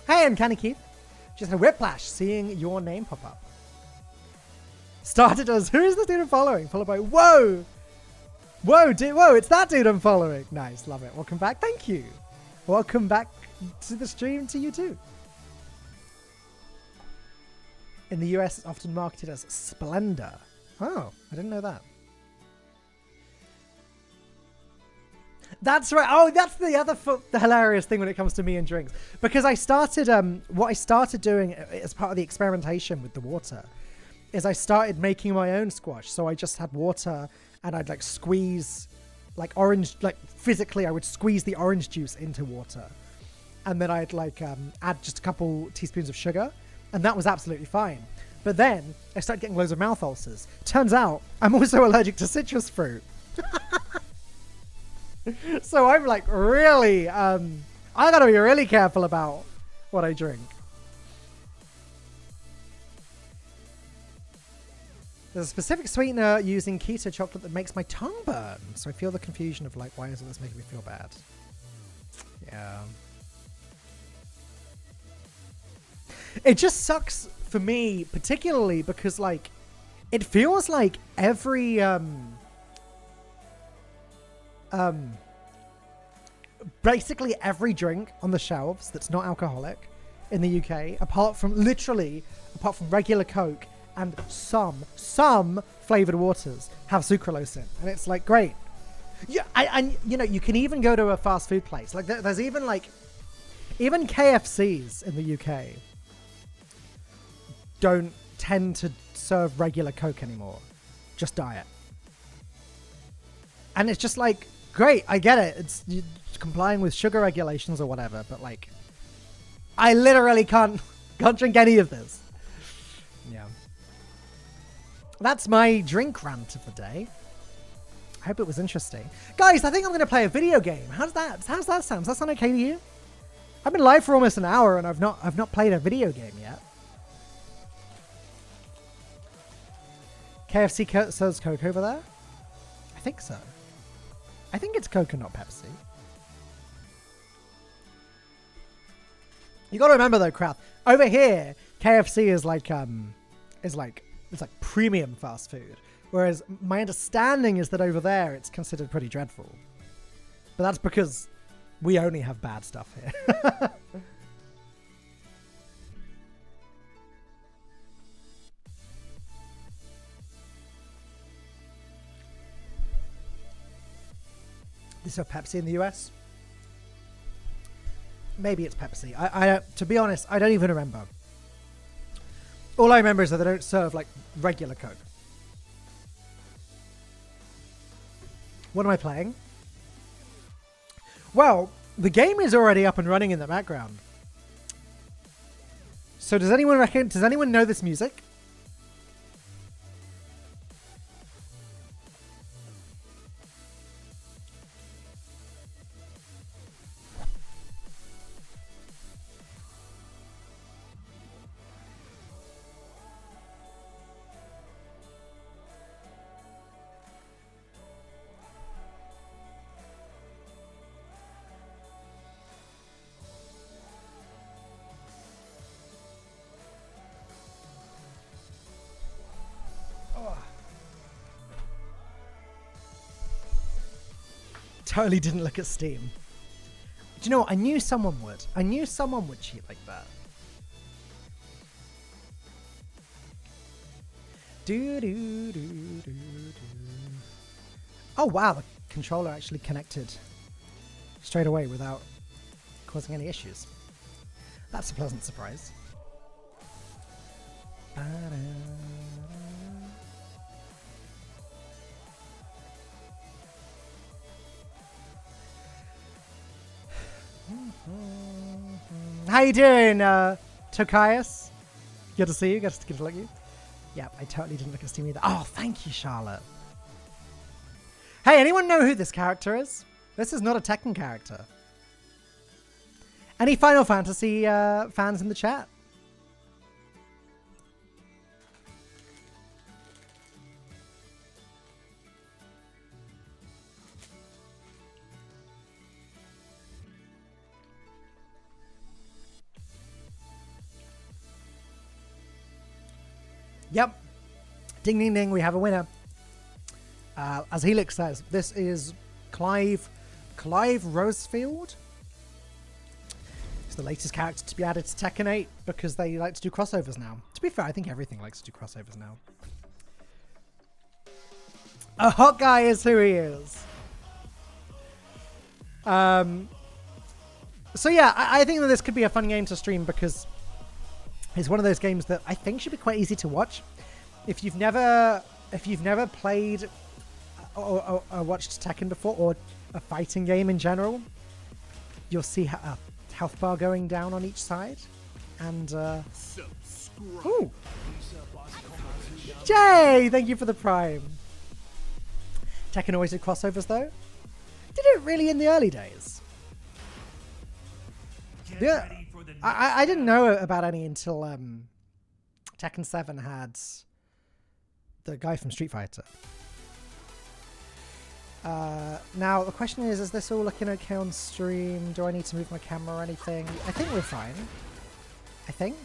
Hey, I'm Canny Keith. Just a whiplash seeing your name pop up. Started as, who is this dude I'm following? Followed by, whoa! Whoa, whoa, it's that dude I'm following. Nice, love it. Welcome back. Thank you. Welcome back to the stream to you too. In the US, it's often marketed as Splendor. Oh, I didn't know that. That's right. Oh, that's the other the hilarious thing when it comes to me and drinks. Because I started, what I started doing as part of the experimentation with the water is I started making my own squash. So I just had water and I'd like squeeze like orange, like physically I would squeeze the orange juice into water. And then I'd like add just a couple teaspoons of sugar. And that was absolutely fine. But then I started getting loads of mouth ulcers. Turns out I'm also allergic to citrus fruit. So I'm like really, I gotta be really careful about what I drink. There's a specific sweetener using keto chocolate that makes my tongue burn. So I feel the confusion of like, why isn't this making me feel bad? Yeah. It just sucks for me, particularly because like, it feels like every, basically every drink on the shelves that's not alcoholic in the UK, apart from regular Coke and some flavored waters have sucralose in. And it's like, great. Yeah, and you know, you can even go to a fast food place. Like there's even like, even KFCs in the UK don't tend to serve regular Coke anymore. Just diet. And it's just like, great, I get it. It's complying with sugar regulations or whatever, but like, I literally can't drink any of this. Yeah. That's my drink rant of the day. I hope it was interesting. Guys, I think I'm going to play a video game. How's that sound? Does that sound okay to you? I've been live for almost an hour and I've not played a video game yet. KFC sells Coke over there? I think so. I think it's Coke and not Pepsi. You got to remember though, crowd. Over here, KFC is like it's like premium fast food. Whereas my understanding is that over there it's considered pretty dreadful. But that's because we only have bad stuff here. This is Pepsi in the US? Maybe it's Pepsi. I to be honest, I don't even remember. All I remember is that they don't serve like regular Coke. What am I playing? Well, the game is already up and running in the background. So does anyone know this music? Totally didn't look at Steam. Do you know what? I knew someone would. I knew someone would cheat like that. Oh wow, the controller actually connected straight away without causing any issues. That's a pleasant surprise. How you doing, Tokias? Good to see you. Good to look at you. Yeah, I totally didn't look at Steam either. Oh, thank you, Charlotte. Hey, anyone know who this character is? This is not a Tekken character. Any Final Fantasy fans in the chat? Yep. Ding, ding, ding. We have a winner. As Helix says, this is Clive Rosefield. He's the latest character to be added to Tekken 8 because they like to do crossovers now. To be fair, I think everything likes to do crossovers now. A hot guy is who he is. So yeah, I think that this could be a fun game to stream because it's one of those games that I think should be quite easy to watch. If you've never played or watched Tekken before, or a fighting game in general, you'll see a health bar going down on each side. And ooh. Jay, thank you for the Prime. Tekken always did crossovers though. Did it really in the early days? Yeah, I didn't know about any until Tekken 7 had the guy from Street Fighter. Now the question is this all looking okay on stream? Do I need to move my camera or anything? I think we're fine. I think.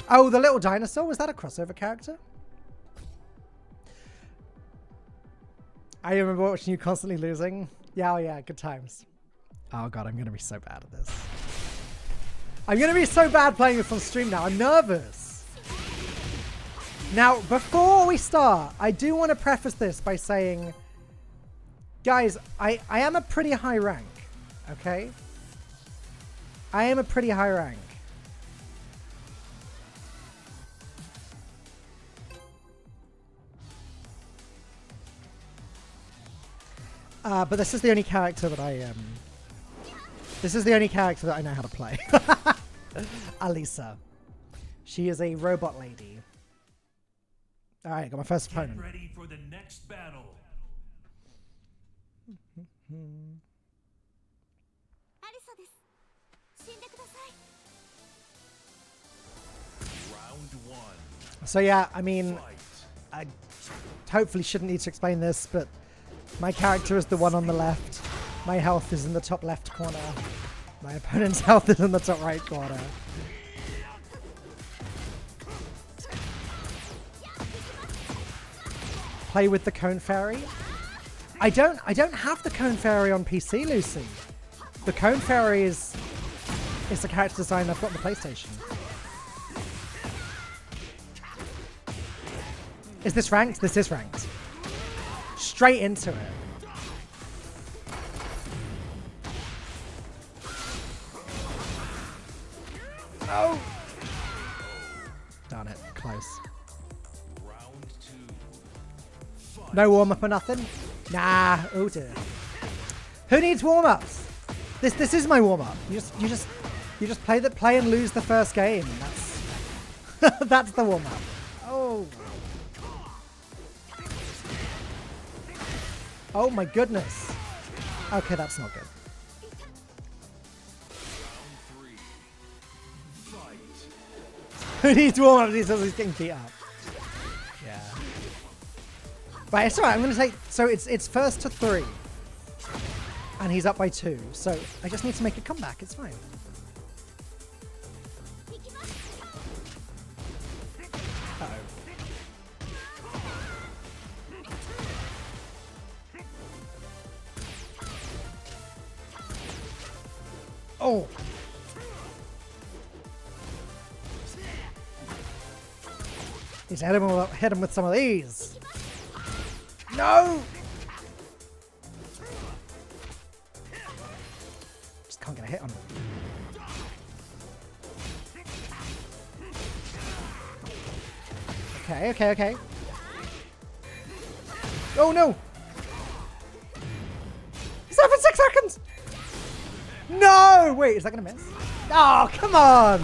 Oh, the little dinosaur, was that a crossover character? I remember watching you constantly losing. Yeah, oh yeah, good times. Oh god, I'm going to be so bad at this. I'm going to be so bad playing this on stream now. I'm nervous. Now, before we start, I do want to preface this by saying, guys, I am a pretty high rank, okay? I am a pretty high rank. But this is the only character that this is the only character that I know how to play. Alisa. She is a robot lady. Alright, got my first opponent. Get ready for the next battle. Round one. So yeah, I mean, I hopefully shouldn't need to explain this, but my character is the one on the left. My health is in the top left corner. My opponent's health is in the top right corner. Play with the Cone Fairy. I don't have the Cone Fairy on PC, Lucy. The Cone Fairy is the character design I've got on the PlayStation. Is this ranked? This is ranked. Straight into it. Oh! Darn it, close. No warm-up or nothing? Nah, oh dear. Who needs warm-ups? This is my warm-up. You just You just play and lose the first game. That's that's the warm up. Oh. Oh my goodness. Okay, that's not good. Who needs warm ups? He says he's getting beat up. Yeah. Right, it's alright. I'm gonna say so. It's first to 3, and he's up by 2. So I just need to make a comeback. It's fine. Oh. He's hit him with some of these. No! Just can't get a hit on him. Okay. Oh no! He's there for 6 seconds! No! Wait, is that gonna miss? Oh, come on!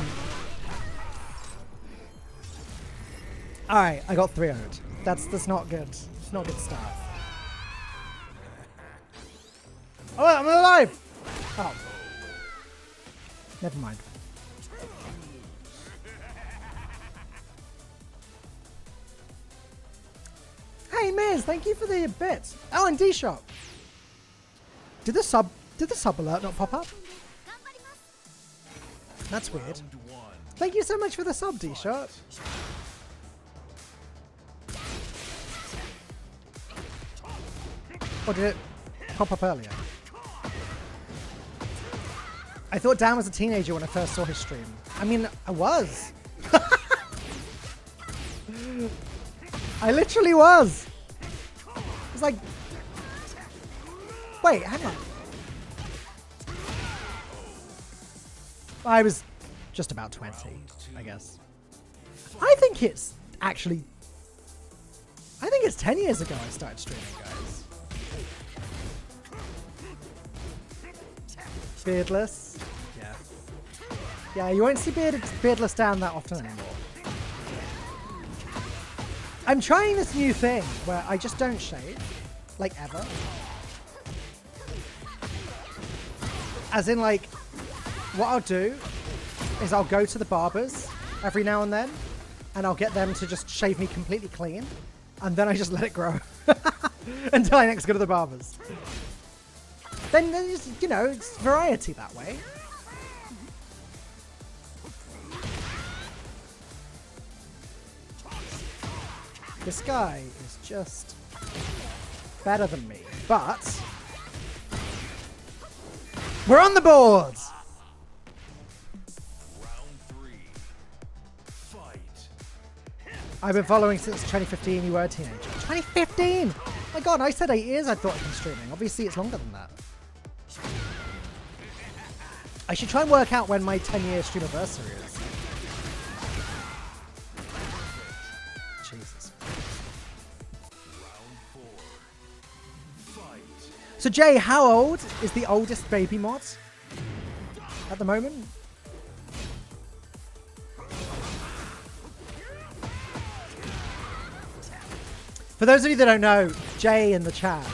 Alright, I got 3-0'd. That's not good. It's not good stuff. Oh, I'm alive! Oh. Never mind. Hey Miz, thank you for the bits. Oh, and D-Shop. Did the sub alert not pop up? That's weird. Thank you so much for the sub, D-Shop. Or did it pop up earlier? I thought Dan was a teenager when I first saw his stream. I mean, I was. I literally was. It's like... Wait, hang on. I was just about 20, I guess. I think it's actually... I think it's 10 years ago I started streaming, guys. Beardless. Yeah. Yeah, you won't see Beardless down that often anymore. I'm trying this new thing where I just don't shave. Like, ever. As in, like, what I'll do is I'll go to the barbers every now and then, and I'll get them to just shave me completely clean, and then I just let it grow until I next go to the barbers. Then there's, you know, it's variety that way. This guy is just better than me, but we're on the board. Round 3. Fight. I've been following since 2015. You were a teenager. 2015! My God, I said 8 years I thought I'd been streaming. Obviously, it's longer than that. I should try and work out when my 10-year stream anniversary is. Jesus. Round 4. Fight. So Jay, how old is the oldest baby mod at the moment? For those of you that don't know, Jay in the chat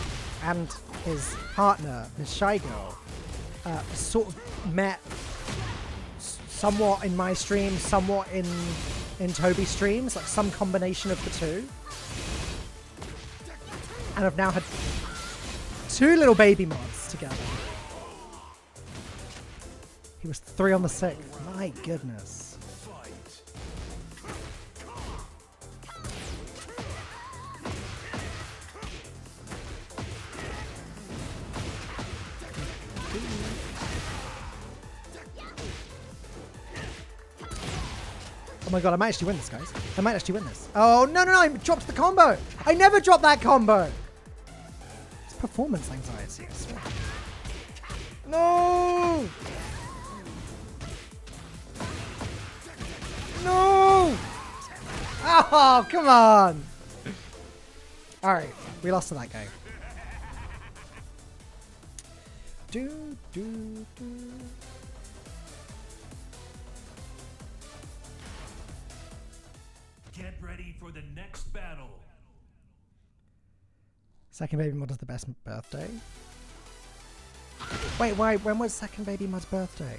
and his partner, Miss Shy Girl, sort of met somewhat in my stream, somewhat in Toby's streams, like some combination of the two. And I've now had 2 little baby mods together. He was 3 on the 6th. My goodness. Oh my God, I might actually win this, guys. I might actually win this. Oh, no, I dropped the combo. I never dropped that combo. It's performance anxiety, I swear. No! No! Oh, come on. All right, we lost to that guy. for the next battle. Second Baby Mod is the best birthday. Wait, why? When was Second Baby Mod's birthday?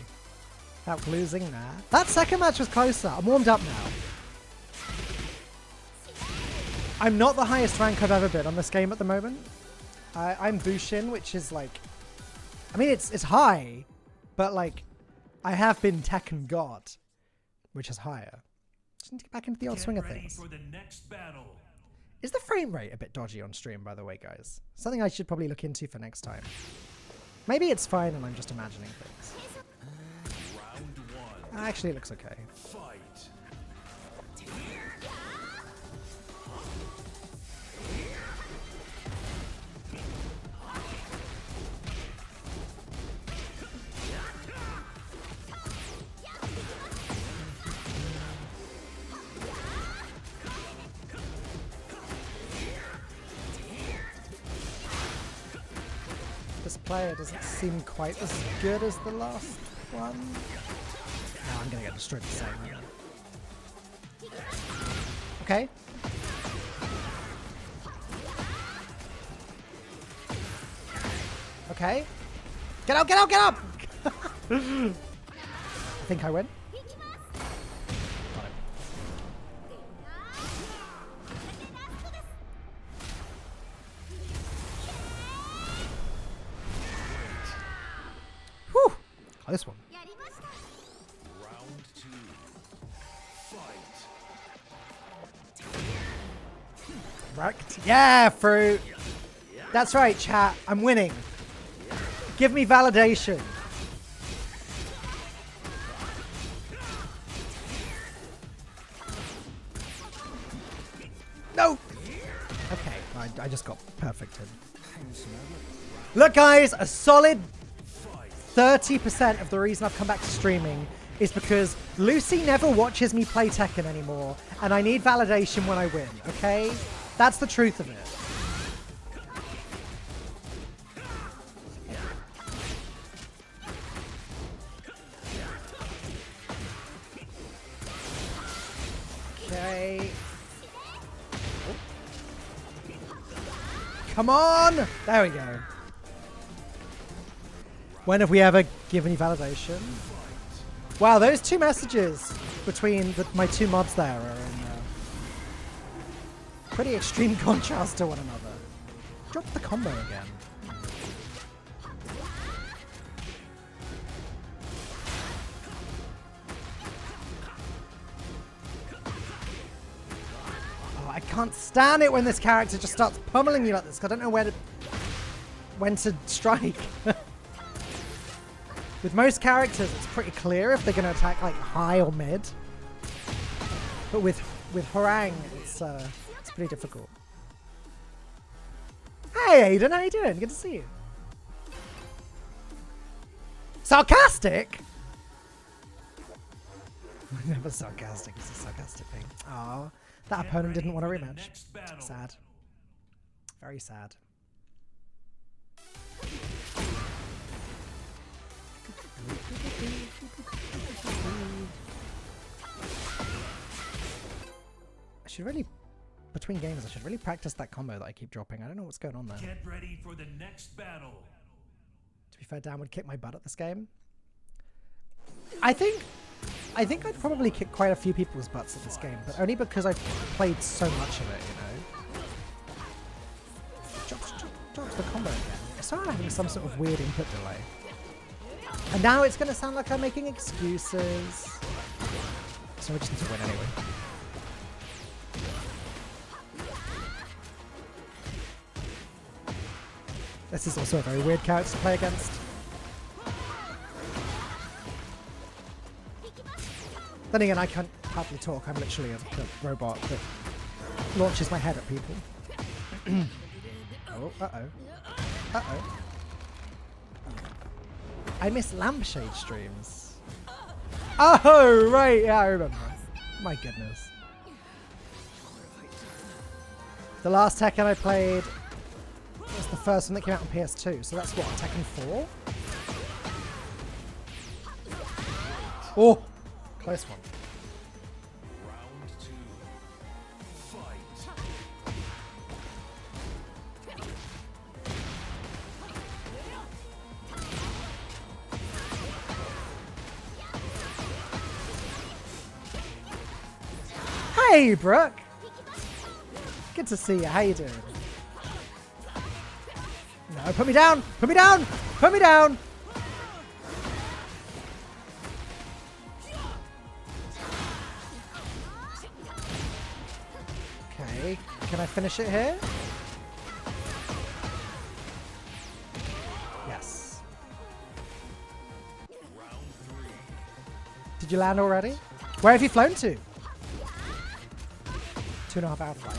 Without losing there. That second match was closer. I'm warmed up now. I'm not the highest rank I've ever been on this game at the moment. I'm Bushin, which is like... I mean, it's high, but like, I have been Tekken God, which is higher. Just need to get back into the old swing of things. For the next battle. Is the frame rate a bit dodgy on stream, by the way, guys? Something I should probably look into for next time. Maybe it's fine and I'm just imagining things. Round 1. Actually, it looks okay. Fight. This player doesn't seem quite as good as the last one. No, I'm gonna get destroyed the same. Okay. Okay. Get up, get up, get up! I think I win. Got it. Whew! Close one. Round 2. Fight. Wrecked. Yeah, fruit. That's right, chat. I'm winning. Give me validation. No. Okay, I just got perfected. Look, guys, a solid 30% of the reason I've come back to streaming is because Lucy never watches me play Tekken anymore, and I need validation when I win, okay? That's the truth of it. Okay. Oh. Come on! There we go. When have we ever given you validation? Wow, those two messages between my two mods there are in pretty extreme contrast to one another. Drop the combo again. Oh, I can't stand it when this character just starts pummeling you like this, 'cause I don't know when to strike. With most characters, it's pretty clear if they're going to attack like high or mid. But with Harang, it's pretty difficult. Hey Aiden, how you doing? Good to see you. Sarcastic? Never sarcastic. It's a sarcastic thing. Aw, that opponent didn't want a rematch. Sad. Very sad. I should really, between games, I should really practice that combo that I keep dropping. I don't know what's going on there. Get ready for the next battle. To be fair, Dan would kick my butt at this game. I think I'd probably kick quite a few people's butts at this game, but only because I've played so much of it, you know. Drops the combo again. I started having some sort of weird input delay. And now it's going to sound like I'm making excuses. So I just need to win anyway. This is also a very weird character to play against. Then again, I can't hardly talk. I'm literally a robot that launches my head at people. Oh, uh-oh. Uh-oh. I miss Lampshade streams. Oh, right. Yeah, I remember. My goodness. The last Tekken I played was the first one that came out on PS2. So that's what, Tekken 4? Oh, close one. Round 2. Hey, Brooke. Good to see you. How you doing? No, put me down. Put me down. Put me down. Okay. Can I finish it here? Yes. Did you land already? Where have you flown to? 2.5 hour flight.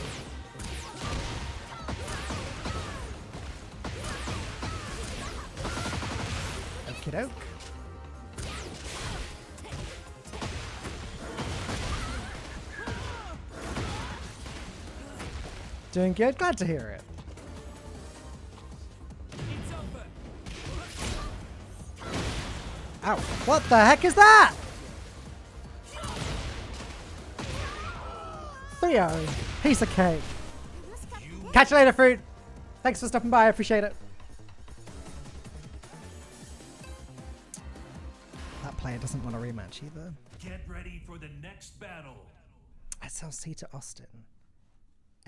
Okie doke. Doing good? Glad to hear it. Ow. What the heck is that? Theo, piece of cake. Catch you later, Fruit. Thanks for stopping by. I appreciate it. That player doesn't want a rematch either. Get ready for the next battle. SLC to Austin.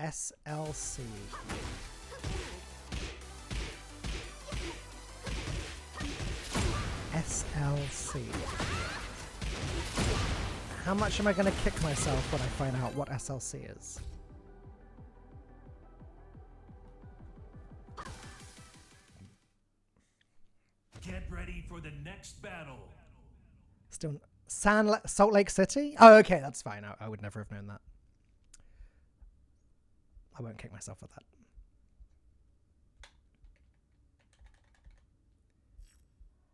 SLC. SLC. How much am I going to kick myself when I find out what SLC is? Get ready for the next battle. Still Salt Lake City? Oh, okay, that's fine. I would never have known that. I won't kick myself with that.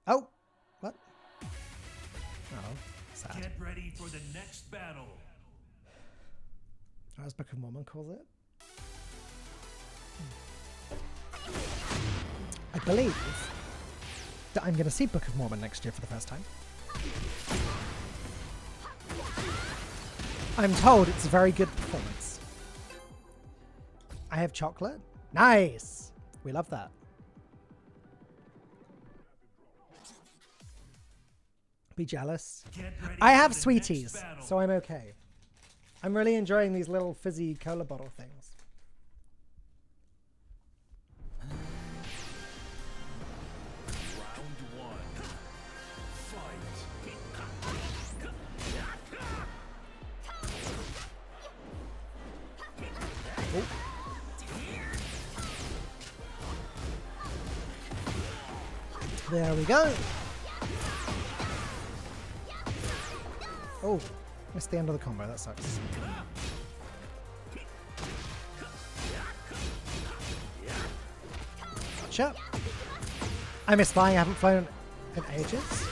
Oh, what? Oh, sad. Get ready for the next battle. As Book of Mormon calls it. I believe that I'm going to see Book of Mormon next year for the first time. I'm told it's a very good performance. I have chocolate. Nice. We love that. Be jealous. I have sweeties, so I'm okay. I'm really enjoying these little fizzy cola bottle things. Round one. Fight. Oh. There we go. Oh, missed the end of the combo. That sucks. Gotcha. I miss flying. I haven't flown in ages.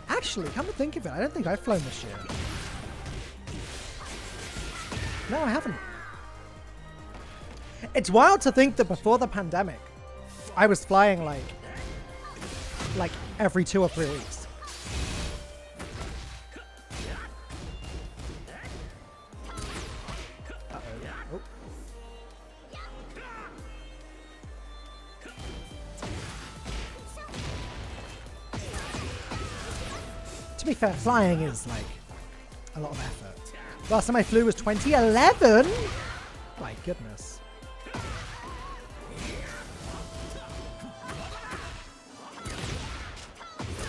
Actually, come to think of it, I don't think I've flown this year. No, I haven't. It's wild to think that before the pandemic, I was flying like every 2 or 3 weeks. Uh-oh. Oh. To be fair, flying is like a lot of effort. Last time I flew was 2011? My goodness.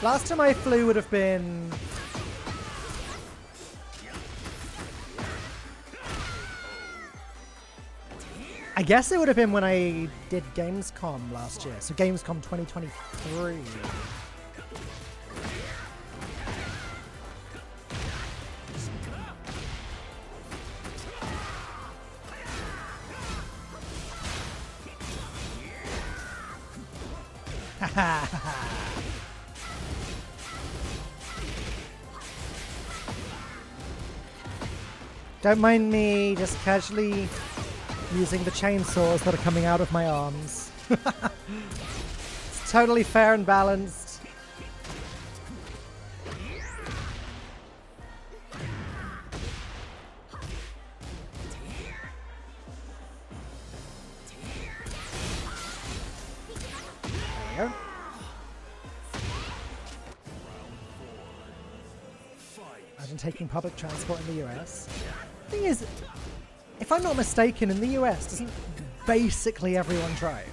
Last time I flew would have been... I guess it would have been when I did Gamescom last year. So Gamescom 2023. Don't mind me just casually using the chainsaws that are coming out of my arms. It's totally fair and balanced. There we go. I've been taking public transport in the US. Thing is, if I'm not mistaken, in the US, doesn't basically everyone drive?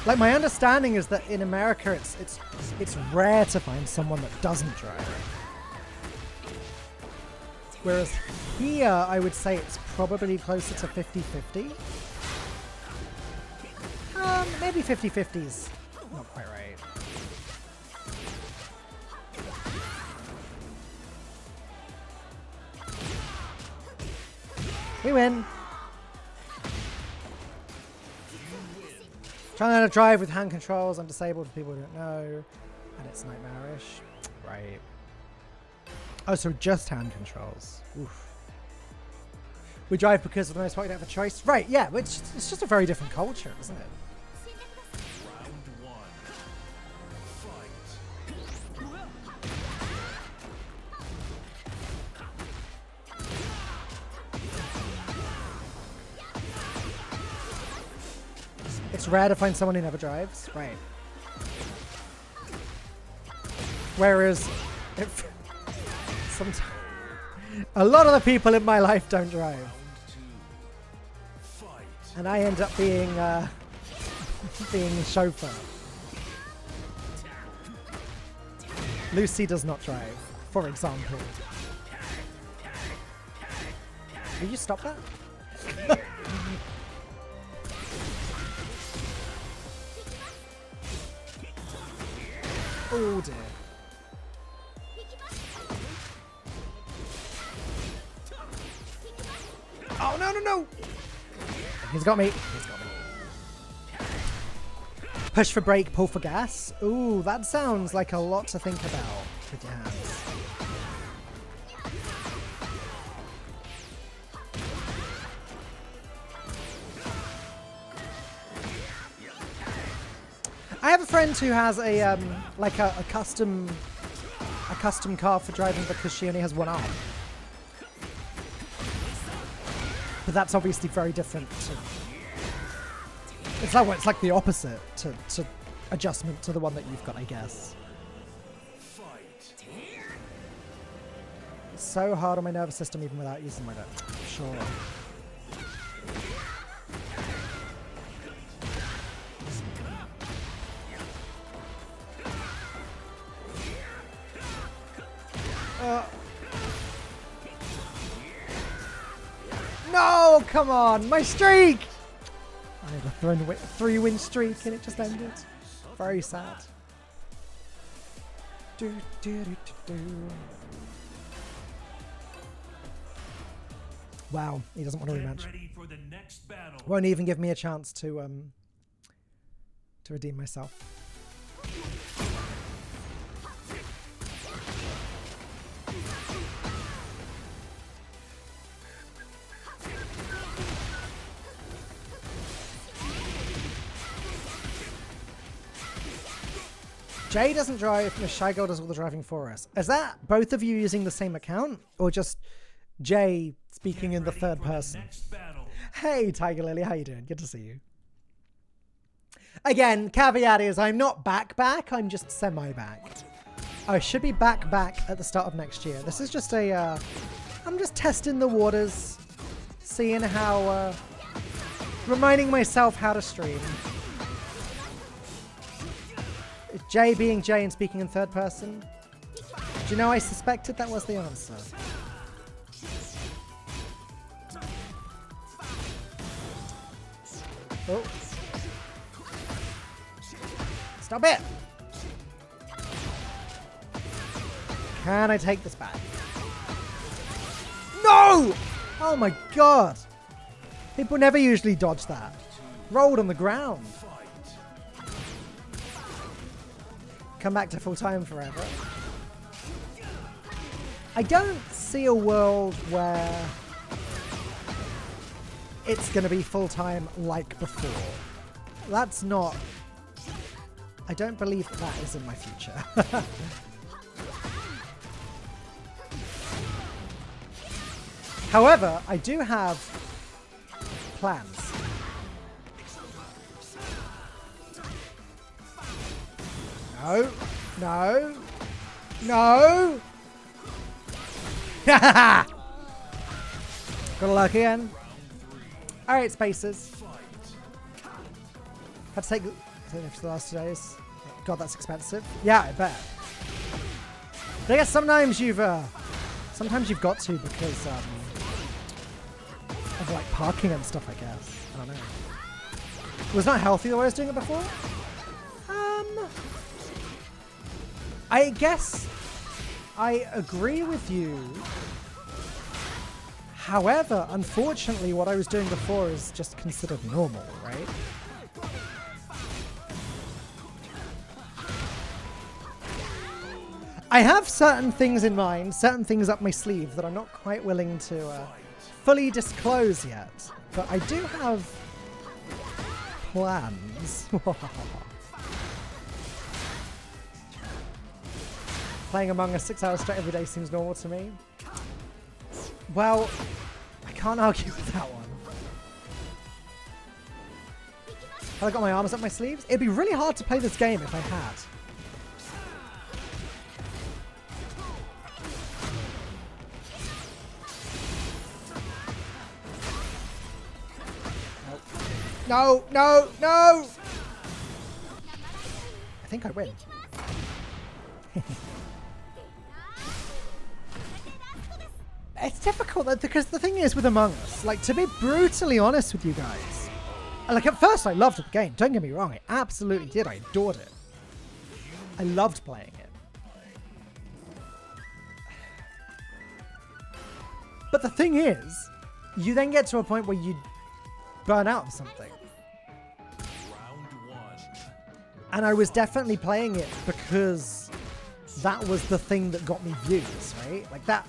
Like, my understanding is that in America, it's rare to find someone that doesn't drive. Whereas here, I would say it's probably closer to 50-50. Maybe 50-50 is not quite right. We win. Trying to drive with hand controls. I'm disabled for people who don't know. And it's nightmarish. Right. Oh, so just hand controls. Oof. We drive because for the most part we don't have a choice. Right, yeah, which it's just a very different culture, isn't it? Round one. Fight. It's rare to find someone who never drives. Right. Whereas, if sometimes a lot of the people in my life don't drive. And I end up being being the chauffeur. Lucy does not drive, for example. Will you stop that? Oh dear. Oh no no no! He's got me. He's got me. Push for brake, pull for gas. Ooh, that sounds like a lot to think about with your hands. I have a friend who has a like a custom car for driving because she only has one arm. But that's obviously very different to... It's like the opposite to adjustment to the one that you've got, I guess. It's so hard on my nervous system even without using my deck. Sure. No, come on, my streak! I had a 3-win streak and it just ended. Very sad. Do, do, do, do, do. Wow, he doesn't want to rematch. Won't even give me a chance to redeem myself. Jay doesn't drive, Miss Shy Girl does all the driving for us. Is that both of you using the same account? Or just Jay speaking in the third person? Hey, Tiger Lily, how you doing? Good to see you. Again, caveat is I'm not back, I'm just semi-back. I should be back at the start of next year. This is just a, I'm just testing the waters, seeing how, reminding myself how to stream. Jay being Jay and speaking in third person. Do you know I suspected that was the answer? Oh. Stop it! Can I take this back? No! Oh my god! People never usually dodge that. Rolled on the ground. Come back to full-time forever. I don't see a world where it's going to be full-time like before. That's not... I don't believe that is in my future. However, I do have plans. No, no, no. Got a luck again. Alright, Spacers. Had to take it for the last 2 days. God, that's expensive. Yeah, I bet. But I guess sometimes you've got to because of like parking and stuff, I guess. I don't know. It was not healthy the way I was doing it before. I guess I agree with you. However, unfortunately, what I was doing before is just considered normal, right? I have certain things in mind, certain things up my sleeve that I'm not quite willing to fully disclose yet. But I do have plans. Playing Among Us 6 hours straight every day seems normal to me. Well, I can't argue with that one. Have I got my arms up my sleeves? It'd be really hard to play this game if I had. No, no, no! I think I win. It's difficult because the thing is with Among Us, like, to be brutally honest with you guys, like, at first I loved the game, don't get me wrong, I absolutely did, I adored it. I loved playing it. But the thing is, you then get to a point where you burn out of something. And I was definitely playing it because that was the thing that got me views, right? Like that,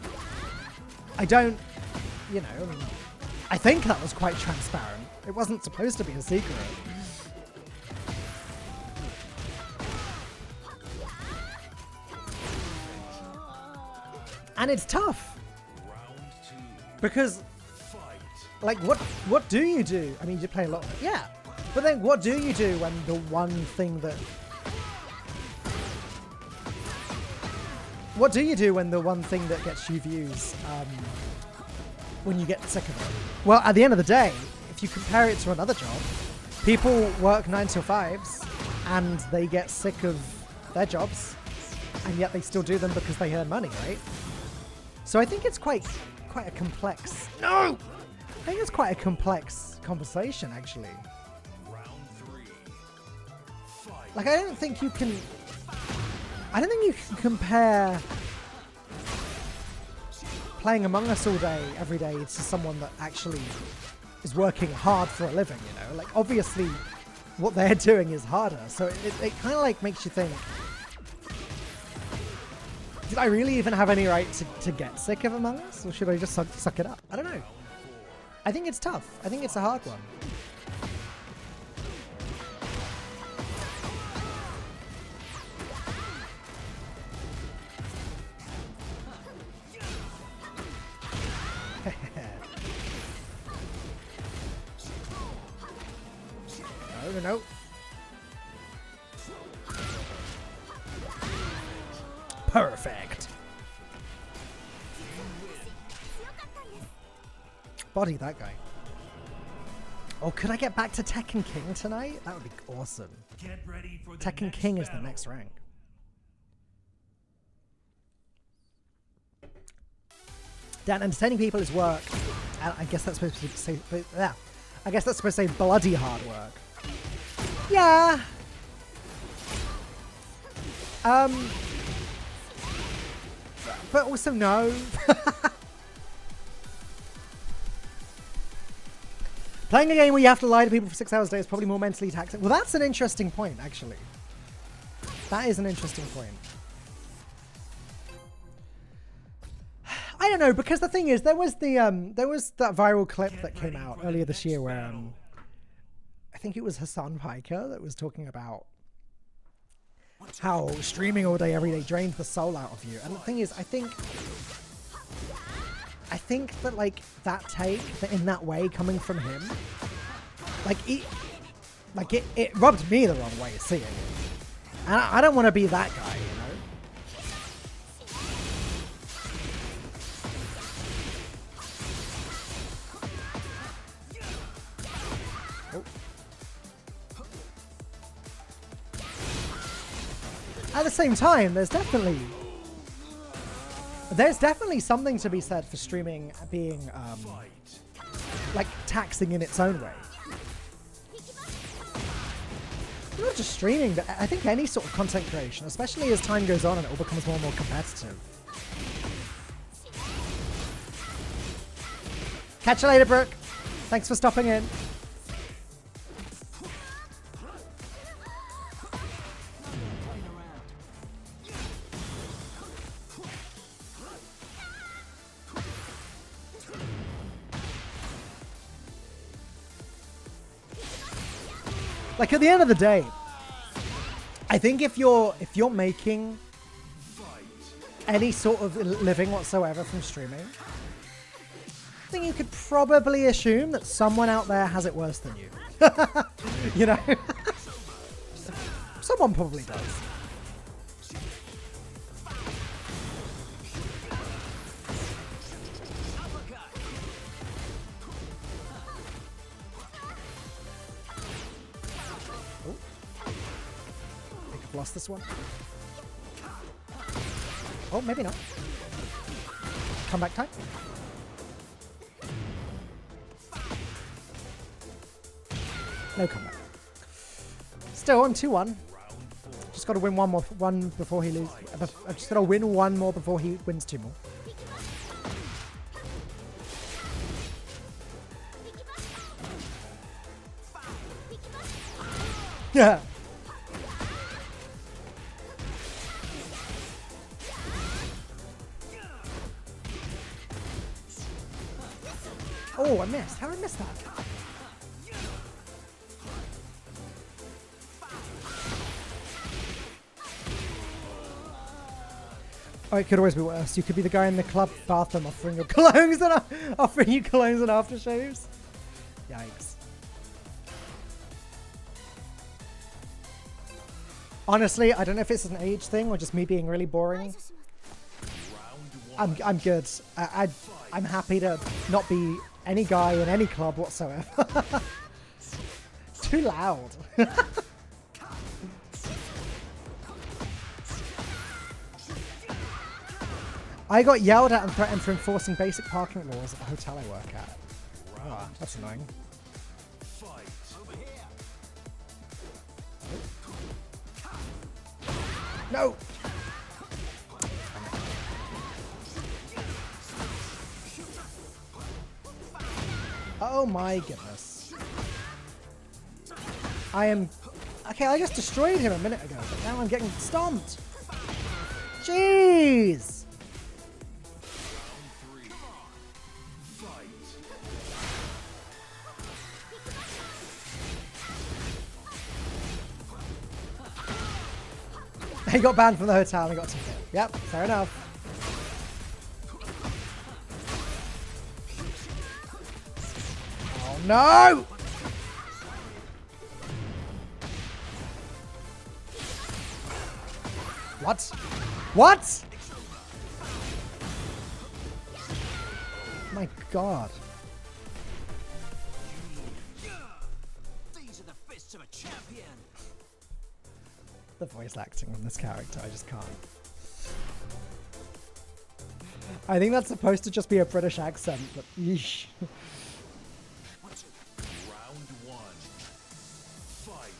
I don't, you know, I think that was quite transparent. It wasn't supposed to be a secret. And it's tough. Because, like, what do you do? I mean, you play a lot of it, yeah. But then what do you do when the one thing that... What do you do when the one thing that gets you views, when you get sick of it? Well, at the end of the day, if you compare it to another job, people work 9 to 5s and they get sick of their jobs and yet they still do them because they earn money, right? So I think it's quite a complex... No! I think it's quite a complex conversation, actually. Like, I don't think you can compare playing Among Us all day, every day, to someone that actually is working hard for a living, you know? Like, obviously, what they're doing is harder, so it kind of, like, makes you think, did I really even have any right to get sick of Among Us, or should I just suck it up? I don't know. I think it's tough. I think it's a hard one. No. Perfect. Body that guy. Oh, could I get back to Tekken King tonight? That would be awesome. Get ready for the Tekken King is the next rank. Dan, entertaining people is work. I guess that's supposed to say... Yeah. I guess that's supposed to say bloody hard work. Yeah. But also no. Playing a game where you have to lie to people for 6 hours a day is probably more mentally taxing. Well, that's an interesting point, actually. That is an interesting point. I don't know, because the thing is, there was that viral clip that came out earlier this year where I think it was Hassan Piker that was talking about how streaming all day, every day drains the soul out of you. And the thing is, I think that, like, that take, that in that way, coming from him, it rubbed me the wrong way seeing it. And I don't want to be that guy, you know? at the same time, there's definitely something to be said for streaming being like taxing in its own way. Not just streaming, but I think any sort of content creation, especially as time goes on and it all becomes more and more competitive. Catch you later, Brooke. Thanks for stopping in. Like at the end of the day, I think if you're making any sort of living whatsoever from streaming, I think you could probably assume that someone out there has it worse than you. You know? Someone probably does. Lost this one. Oh, maybe not. Comeback time. No comeback. Still on 2-1. Just got to win one before he loses. I've just got to win one more before he wins 2 more. Yeah. Oh, I missed. How did I miss that? Oh, it could always be worse. You could be the guy in the club bathroom offering you colognes and aftershaves. Yikes. Honestly, I don't know if it's an age thing or just me being really boring. I'm good. I'm happy to not be any guy in any club whatsoever. Too loud. I got yelled at and threatened for enforcing basic parking laws at the hotel I work at. Oh, that's annoying. No! Oh my goodness. I am... Okay, I just destroyed him a minute ago, but now I'm getting stomped. Jeez! He got banned from the hotel and he got some hit. Yep, fair enough. Oh no! What? What? My God. These are the fists of a champion. The voice acting on this character, I just can't. I think that's supposed to just be a British accent, but yeesh. Round 1. Fight.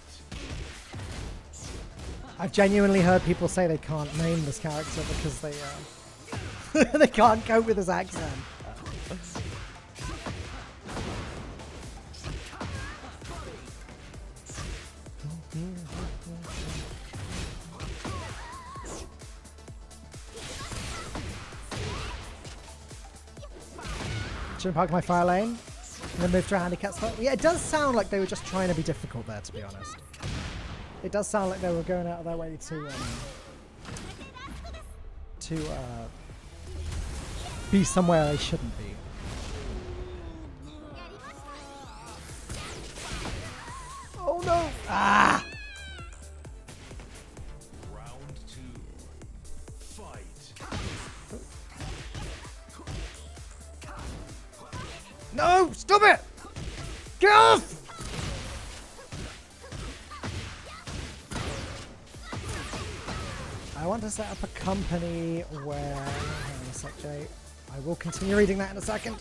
I've genuinely heard people say they can't name this character because they they can't cope with his accent. Should I park my fire lane and then move to a handicap spot? Yeah, it does sound like they were just trying to be difficult there, to be honest. It does sound like they were going out of their way to be somewhere they shouldn't be. Oh no! Ah! Round 2. Fight. No! Stop it! Get off! I want to set up a company where... Hang on a sec, Jay. I will continue reading that in a second.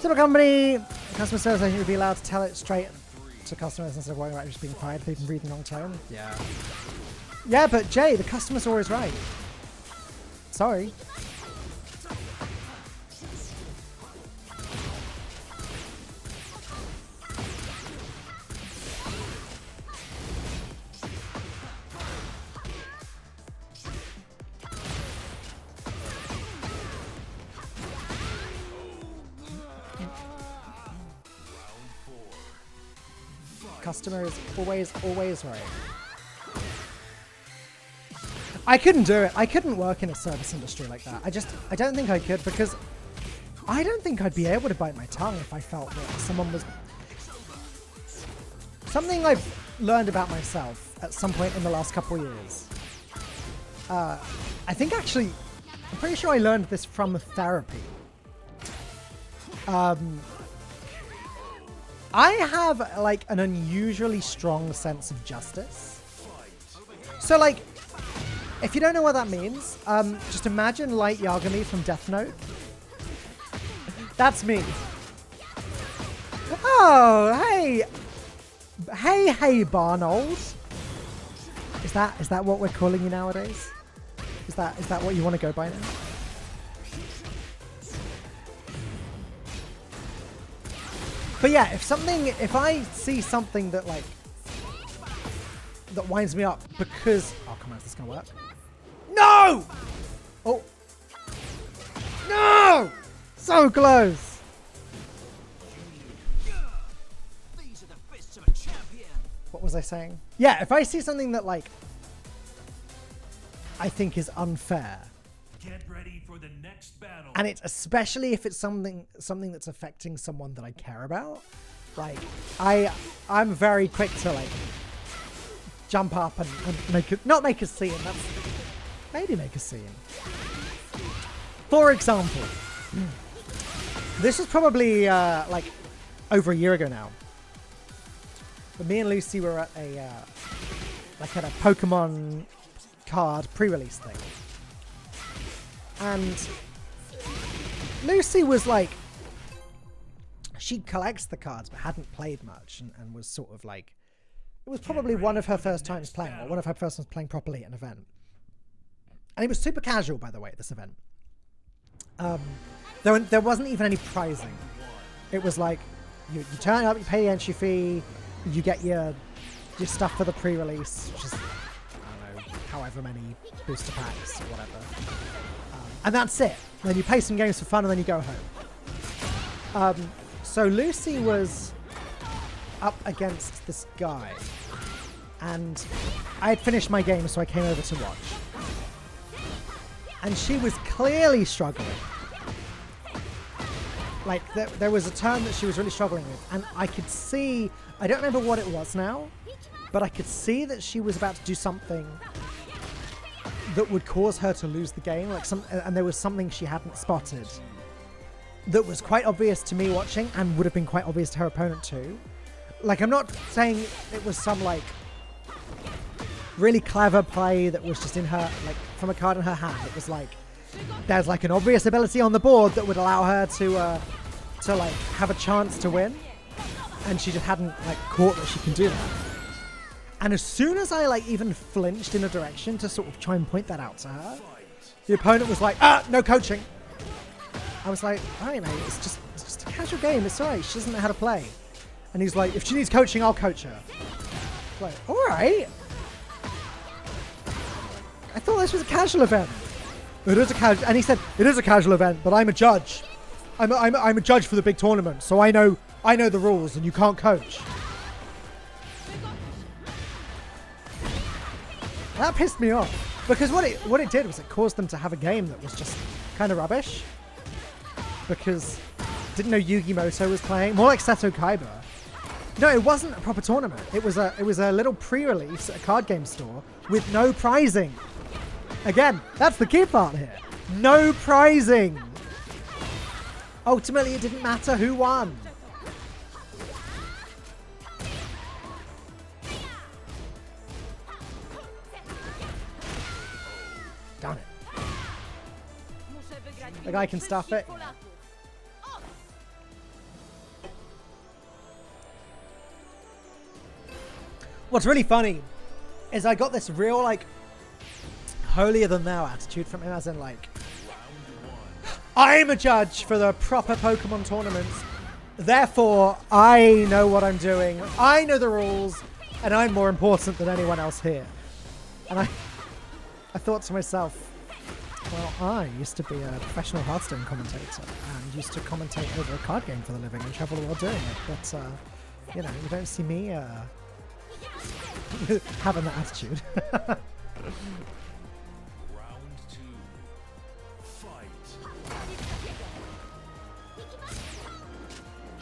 Set up a company, customer service agent would be allowed to tell it straight to customers instead of worrying about just being fired for even reading the wrong tone. Yeah. Yeah, but Jay, the customer's always right. Sorry. Customer is always right. I couldn't do it. I couldn't work in a service industry like that. I don't think I could, because I don't think I'd be able to bite my tongue if I felt that someone was... Something I've learned about myself at some point in the last couple of years. I think actually, I'm pretty sure I learned this from therapy. I have, like, an unusually strong sense of justice. So, like, if you don't know what that means, just imagine Light Yagami from Death Note. That's me. Oh, hey. Hey, Barnold. Is that what we're calling you nowadays? Is that what you want to go by now? But yeah, if I see something that, like, that winds me up because... Oh, come on, is this gonna work? No! Oh. No! So close! These are the fists of a champion. What was I saying? Yeah, if I see something that, like, I think is unfair... Get ready for the next battle. And it's especially if it's something that's affecting someone that I care about. Like, I'm very quick to, like, jump up and not make a scene. Maybe make a scene. For example, this is probably like over a year ago now. But me and Lucy were at a like at a Pokemon card pre-release thing. And Lucy was like, she collects the cards but hadn't played much and was sort of like, it was probably one of her first times playing, or one of her first times playing properly at an event. And it was super casual, by the way, at this event. There wasn't even any prizing. It was like, you turn up, you pay the entry fee, you get your stuff for the pre-release, which is, I don't know, however many booster packs or whatever. And that's it. Then you play some games for fun and then you go home. So Lucy was up against this guy. And I had finished my game, so I came over to watch. And she was clearly struggling. Like, there was a turn that she was really struggling with. And I could see, I don't remember what it was now, but I could see that she was about to do something that would cause her to lose the game, and there was something she hadn't spotted that was quite obvious to me watching and would have been quite obvious to her opponent too. Like, I'm not saying it was some, like, really clever play that was just in her, like, from a card in her hand. It was like, there's like an obvious ability on the board that would allow her to like have a chance to win, and she just hadn't, like, caught that she can do that. And as soon as I, like, even flinched in a direction to sort of try and point that out to her, the opponent was like, no coaching. I was like, all right, mate, it's just a casual game. It's all right. She doesn't know how to play. And he's like, if she needs coaching, I'll coach her. Like, all right. I thought this was a casual event. It is a casual, and he said, it is a casual event, but I'm a judge. I'm a judge for the big tournament, so I know the rules, and you can't coach. That pissed me off, because what it did was it caused them to have a game that was just kind of rubbish, because didn't know Yugimoto was playing, more like Seto Kaiba. No, it wasn't a proper tournament. It was a little pre-release at a card game store with no prizing. Again, that's the key part here. No prizing. Ultimately, it didn't matter who won. Darn it. The guy can stuff it. What's really funny is I got this real, like, holier than thou attitude from him, as in, like, I'm a judge for the proper Pokemon tournaments, therefore I know what I'm doing, I know the rules, and I'm more important than anyone else here. And I thought to myself, well, I used to be a professional Hearthstone commentator and used to commentate over a card game for the living and travel the world doing it, but, you know, you don't see me, having that attitude. Round 2. Fight.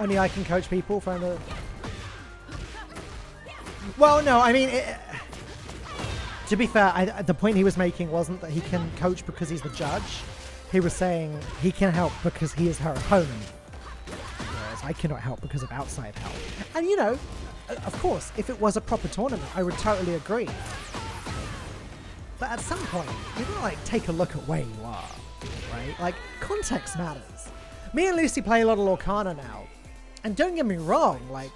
Only I can coach people from the... Well, no, I mean, to be fair, the point he was making wasn't that he can coach because he's the judge. He was saying he can help because he is her opponent. Whereas I cannot help because of outside help. And, you know, of course, if it was a proper tournament, I would totally agree. But at some point, you've got to, like, take a look at where you are, right? Like, context matters. Me and Lucy play a lot of Lorcana now. And don't get me wrong, like,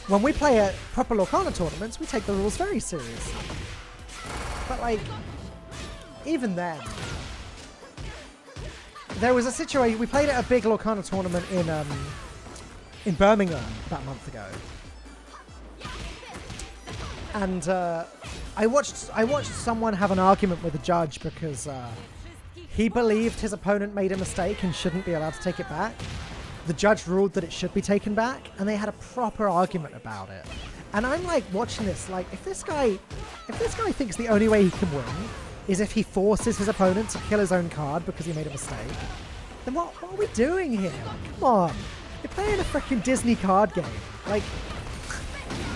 when we play at proper Lorcana tournaments, we take the rules very seriously. But, like, even then, there was a situation, we played at a big Lorcana tournament in Birmingham about a month ago. And I watched someone have an argument with the judge because he believed his opponent made a mistake and shouldn't be allowed to take it back. The judge ruled that it should be taken back, and they had a proper argument about it. And I'm like watching this, like, if this guy thinks the only way he can win is if he forces his opponent to kill his own card because he made a mistake, then what are we doing here? Like, come on, you're playing a freaking Disney card game. Like,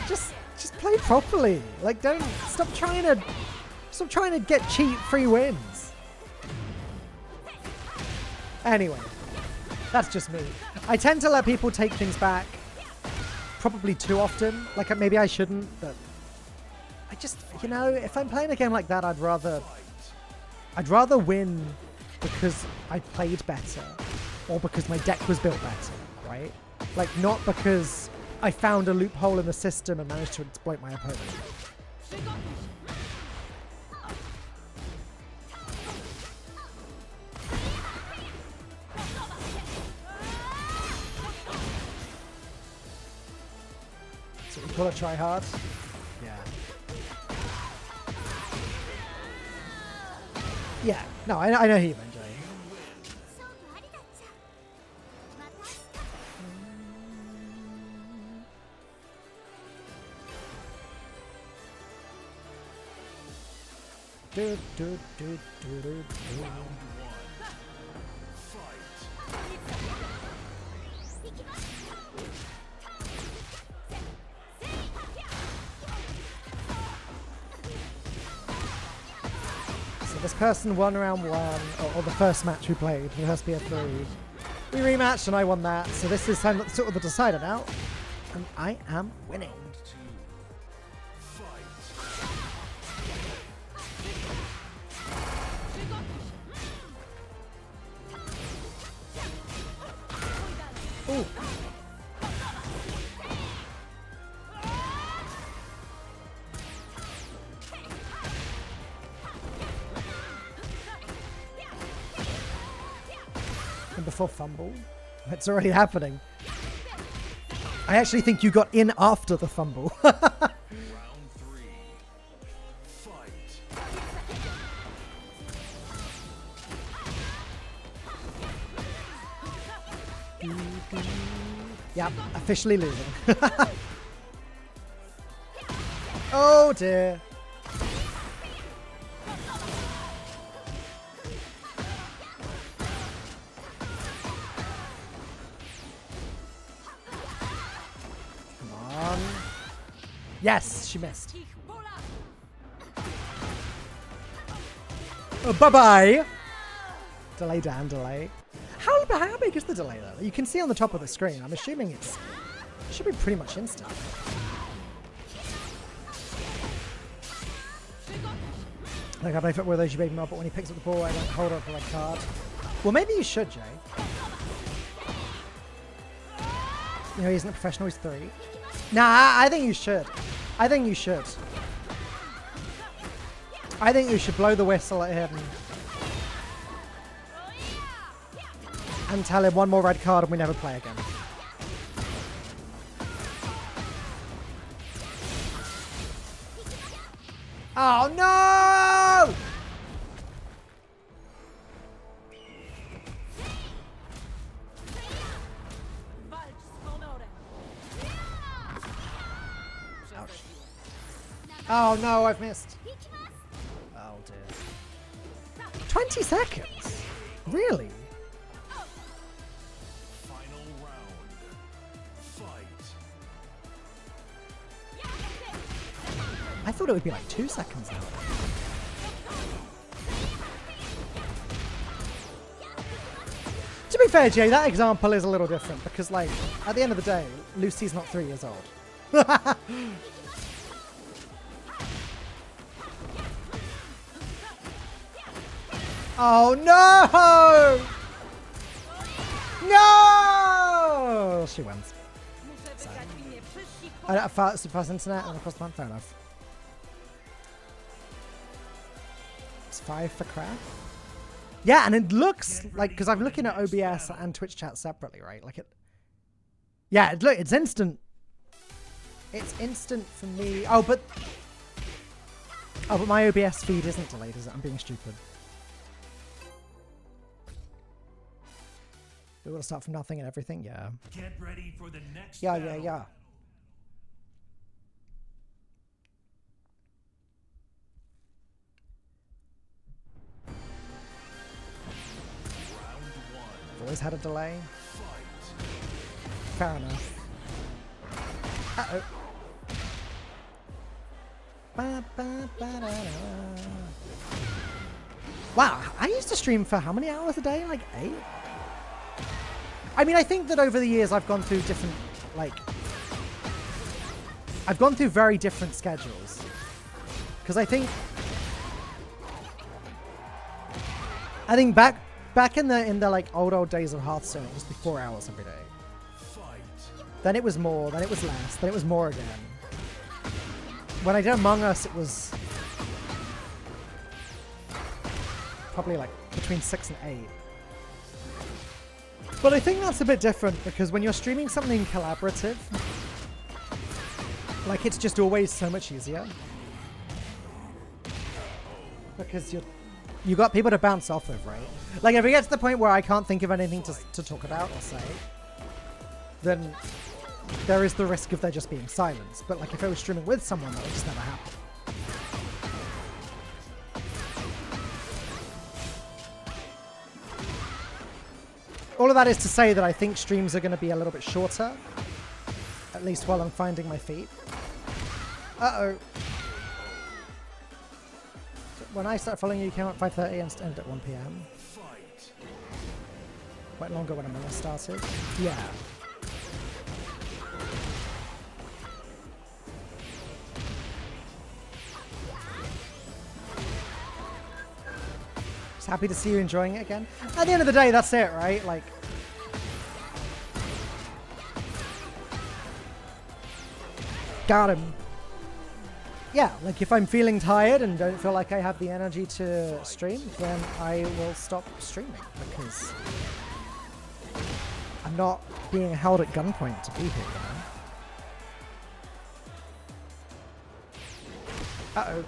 just play properly. Like, don't stop trying to get cheap free wins. Anyway, that's just me. I tend to let people take things back probably too often. Like, maybe I shouldn't, but I just, you know, if I'm playing a game like that, I'd rather win because I played better or because my deck was built better, right? Like, not because I found a loophole in the system and managed to exploit my opponent. So we call it try hard? Yeah. Yeah, no, I know you enjoy it. Do, do, do, do, do, do. Round 1. Fight. So this person won round 1, or the first match we played, the first BF3. We rematched and I won that, so this is sort of the decider now. And I am winning. Round 2. Fight. Ooh. And before fumble, it's already happening. I actually think you got in after the fumble. Round 3. Fight. Yep, officially losing. Oh dear. Come on. Yes, she missed. Oh, bye-bye. Delay down, delay. How big is the delay though? You can see on the top of the screen. I'm assuming it should be pretty much instant. Like, I play football with OG Baby Mel, but when he picks up the ball, I don't hold up a red card. Well, maybe you should, Jay. You know, he isn't a professional, he's 3. Nah, I think you should. I think you should. I think you should blow the whistle at him. And tell him one more red card and we never play again. Oh no! Ouch. Oh no, I've missed. Oh dear. 20 seconds? Really? Final round. Fight. I thought it would be like 2 seconds now. To be fair, Jay, that example is a little different because, like, at the end of the day, Lucy's not 3 years old. Oh no! No! She wins. I don't have fast internet and across the month. Fair enough. It's 5 for craft. Yeah, and it looks like, because I'm looking at OBS and Twitch chat separately, right? Like it. Yeah, look, it's instant. It's instant for me. Oh, but my OBS feed isn't delayed, is it? I'm being stupid. We want to start from nothing and everything. Yeah. Get ready for the next Yeah. battle. Yeah. Round 1. Always had a delay. Fight. Fair enough. Uh-oh. Wow, I used to stream for how many hours a day? Like 8? I mean, I think that over the years I've gone through different, like... I've gone through very different schedules. Because I think back in the like old days of Hearthstone, it used to be 4 hours every day. Fight. Then it was more, then it was less, then it was more again. When I did Among Us, it was probably like between 6 and 8. But I think that's a bit different because when you're streaming something collaborative, like it's just always so much easier. Because you got people to bounce off of, right? Like if it gets to the point where I can't think of anything to talk about or say, then there is the risk of there just being silence. But like if I was streaming with someone, that would just never happen. All of that is to say that I think streams are going to be a little bit shorter, at least while I'm finding my feet. Uh-oh. So when I start following you, you came at 5:30 and end at 1 PM. Fight. Went longer when Among Us started. Yeah. Just happy to see you enjoying it again. At the end of the day, that's it, right? Like, got him. Yeah, like if I'm feeling tired and don't feel like I have the energy to stream, then I will stop streaming because I'm not being held at gunpoint to be here, you know? Uh-oh.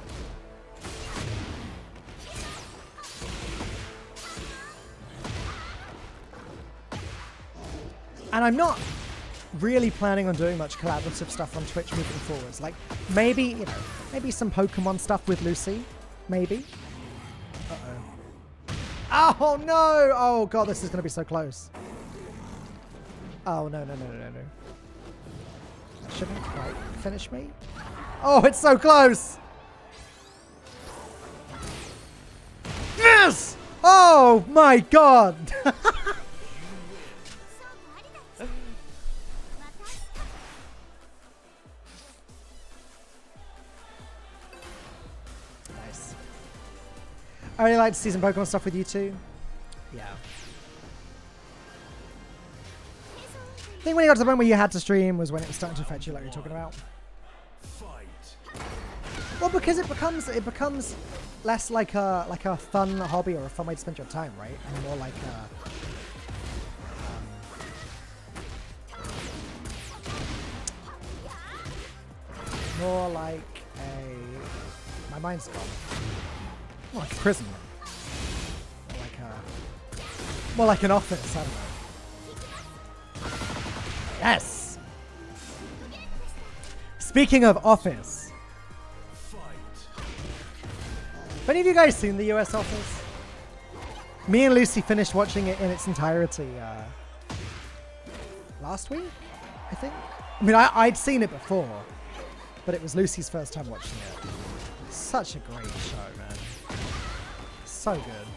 And I'm not really planning on doing much collaborative stuff on Twitch moving forwards. Like, maybe, you know, maybe some Pokemon stuff with Lucy. Maybe. Uh-oh. Oh, no! Oh, God, this is going to be so close. Oh, no. That shouldn't quite finish me. Oh, it's so close! Yes! Oh, my God! I really like to see some Pokemon stuff with you too. Yeah. I think when you got to the point where you had to stream was when it was starting to affect you, like you're talking about. Fight. Well, because it becomes less like a fun hobby or a fun way to spend your time, right? And more like more like my mind's gone. More like a prison. More like an office, I don't know. Yes! Speaking of office. Fight. Have any of you guys seen the US Office? Me and Lucy finished watching it in its entirety last week, I think. I mean, I'd seen it before, but it was Lucy's first time watching it. Such a great show, man. So good.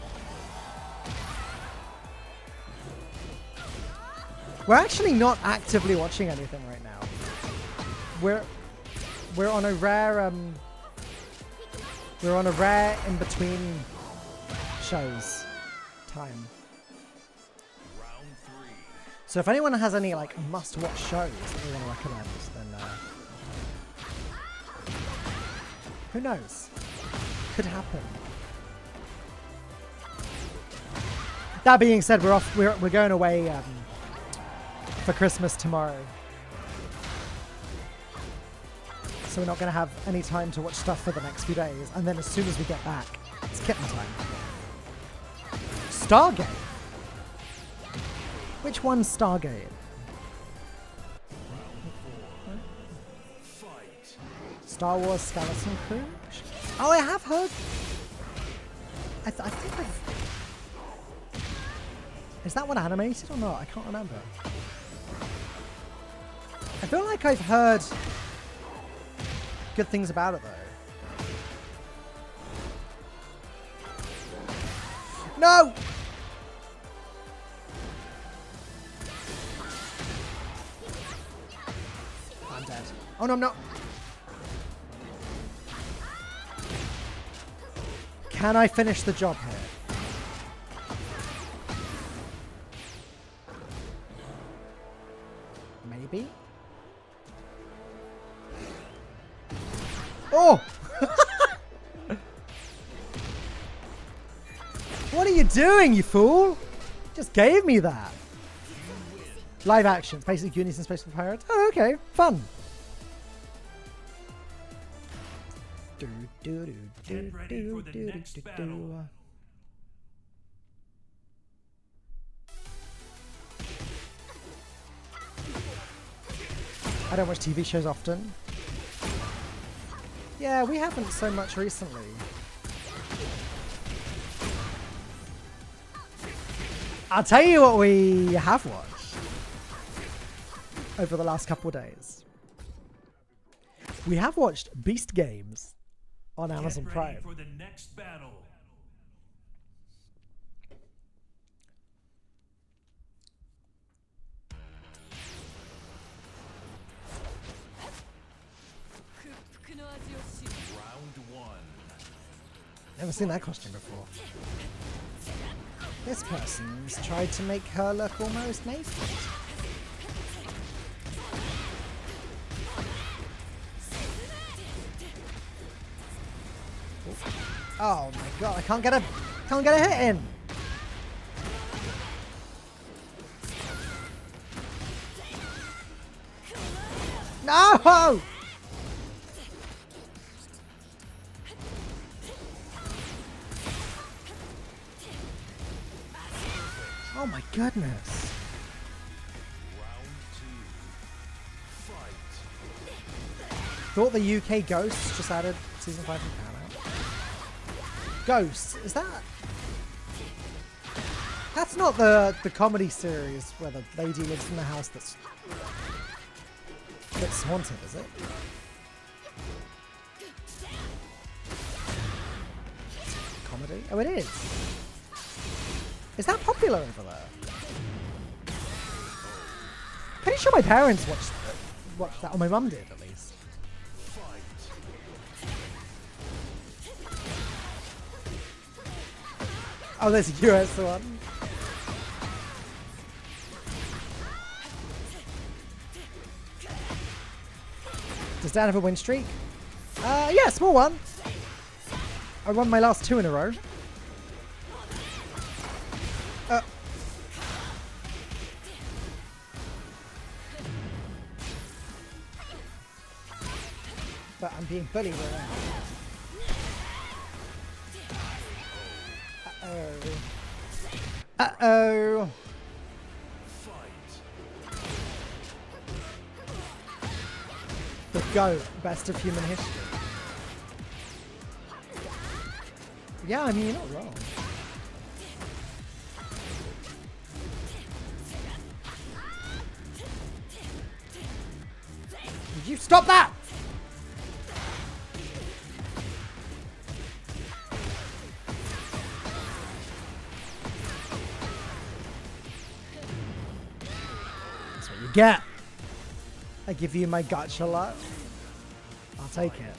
We're actually not actively watching anything right now. We're on a rare in between shows time. Round 3. So if anyone has any like must-watch shows that they want to recommend, then who knows? Could happen. That being said, we're going away for Christmas tomorrow. So we're not going to have any time to watch stuff for the next few days. And then as soon as we get back, it's kitten time. Stargate? Which one's Stargate? Fight. Star Wars Skeleton Crew? Oh, I have heard. I think I've... Is that one animated or not? I can't remember. I feel like I've heard good things about it though. No! I'm dead. Oh no, I'm not. Can I finish the job here? Maybe? Oh! What are you doing, you fool? Just gave me that. Live action. Basically Goonies and Space for Pirates. Oh, okay. Fun. Get ready for the next battle. I don't watch TV shows often. Yeah, we haven't so much recently. I'll tell you what we have watched over the last couple of days. We have watched Beast Games on Amazon Get Prime. ready for the next battle. Round 1. Never seen that costume before. This person's tried to make her look almost naked. Oh my god, I can't get a hit in. No! Oh my goodness. Round 2. Fight. Thought the UK Ghosts just added season 5 from Paramount. Ghosts, is that? That's not the comedy series where the lady lives in the house that's haunted, is it? Comedy? Oh, it is. Is that popular over there? Pretty sure my parents watched that, or my mum did at least. Fight. Oh, there's a US one. Does Dan have a win streak? Yeah, small one. I won my last 2 in a row. But I'm being bullied around. Uh-oh. Uh-oh. The GOAT, best of human history. Yeah, I mean, you're not wrong. Did you stop that? That's what you get. I give you my gotcha lot. I'll take it.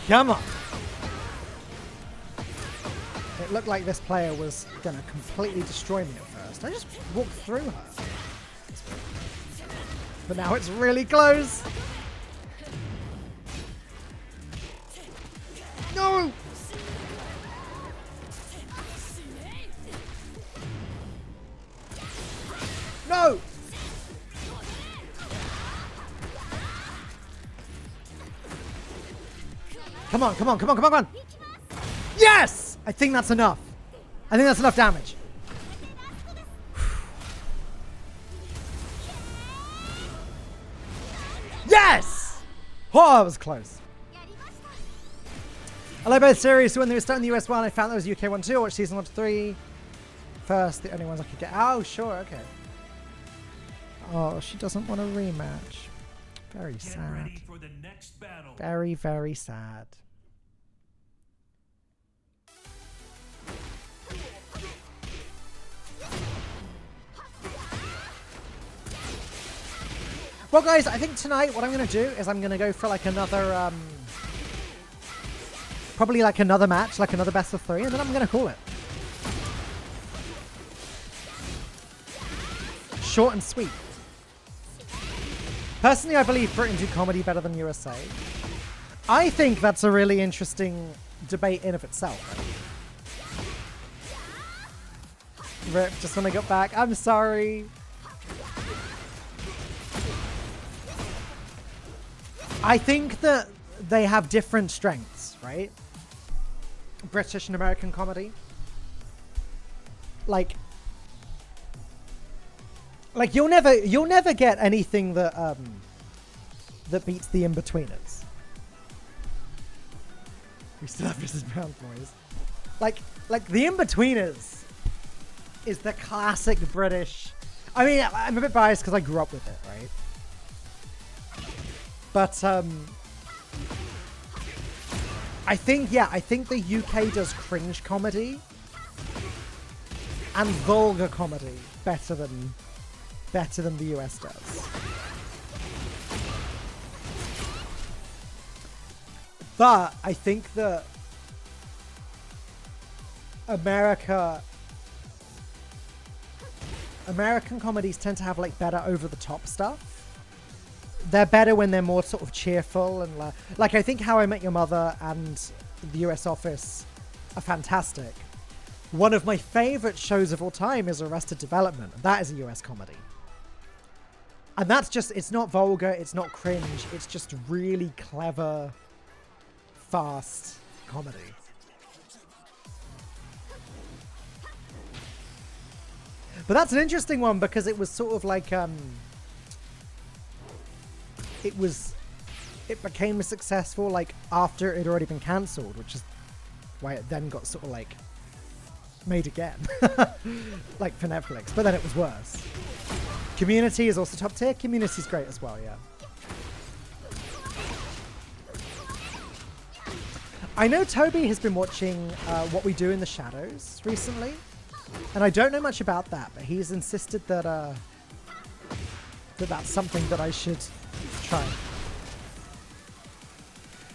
Come on. It looked like this player was going to completely destroy me at first. I just walked through her. But now it's really close. No! No! Come on, come on, come on, come on, come on! Yes! I think that's enough. I think that's enough damage. Yes! Oh, that was close. Hello both series. So when they were starting the US one, I found there was a UK one too. I watched season 1 to 3. First, the only ones I could get. Oh, sure, okay. Oh, she doesn't want a rematch. Very sad. Ready for the next battle. Very, very sad. Well, guys, I think tonight what I'm going to do is I'm going to go for like another, probably like another match, like another best of 3, and then I'm going to call it. Short and sweet. Personally, I believe Britain do comedy better than USA. I think that's a really interesting debate in of itself. Rip, just when I got back. I'm sorry. I think that they have different strengths, right? British and American comedy. Like you'll never get anything that that beats the In-Betweeners. We still have Mrs. Brown's noise. Like the In-Betweeners is the classic British. I mean, I'm a bit biased because I grew up with it, right? But I think the UK does cringe comedy and vulgar comedy better than the US does. But I think that American comedies tend to have like better over the top stuff. They're better when they're more sort of cheerful and like I think How I Met Your Mother and The US Office are fantastic. One of my favorite shows of all time is Arrested Development. That is a US comedy. And that's just, it's not vulgar, it's not cringe, it's just really clever, fast comedy. But that's an interesting one because it was sort of like, it became successful like after it had already been cancelled, which is why it then got sort of like made again, like for Netflix, but then it was worse. Community is also top tier. Community's great as well, yeah. I know Toby has been watching What We Do in the Shadows recently, and I don't know much about that, but he's insisted that that's something that I should Try.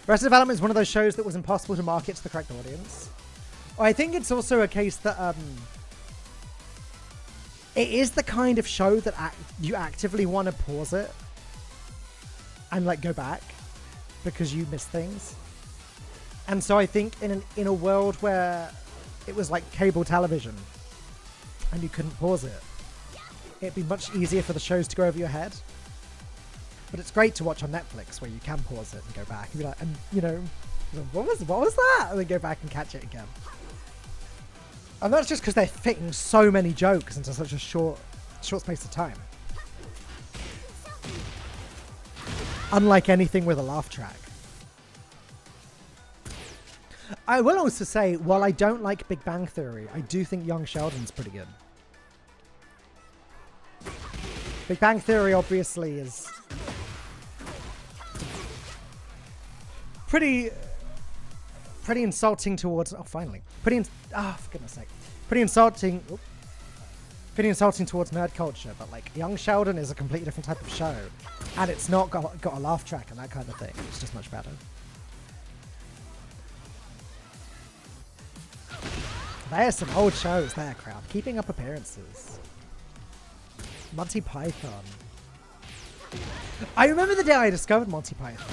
Arrested Development is one of those shows that was impossible to market to the correct audience. I think it's also a case that it is the kind of show that you actively want to pause it and like go back because you miss things. And so I think in a world where it was like cable television and you couldn't pause it, it'd be much easier for the shows to go over your head. But it's great to watch on Netflix where you can pause it and go back and be like, and you know, what was that? And then go back and catch it again. And that's just because they're fitting so many jokes into such a short space of time. Unlike anything with a laugh track. I will also say, while I don't like Big Bang Theory, I do think Young Sheldon's pretty good. Big Bang Theory obviously is pretty insulting towards, for goodness sake. Pretty insulting towards nerd culture, but like Young Sheldon is a completely different type of show, and it's not got a laugh track and that kind of thing. It's just much better. There's some old shows there, crowd. Keeping Up Appearances. Monty Python. I remember the day I discovered Monty Python.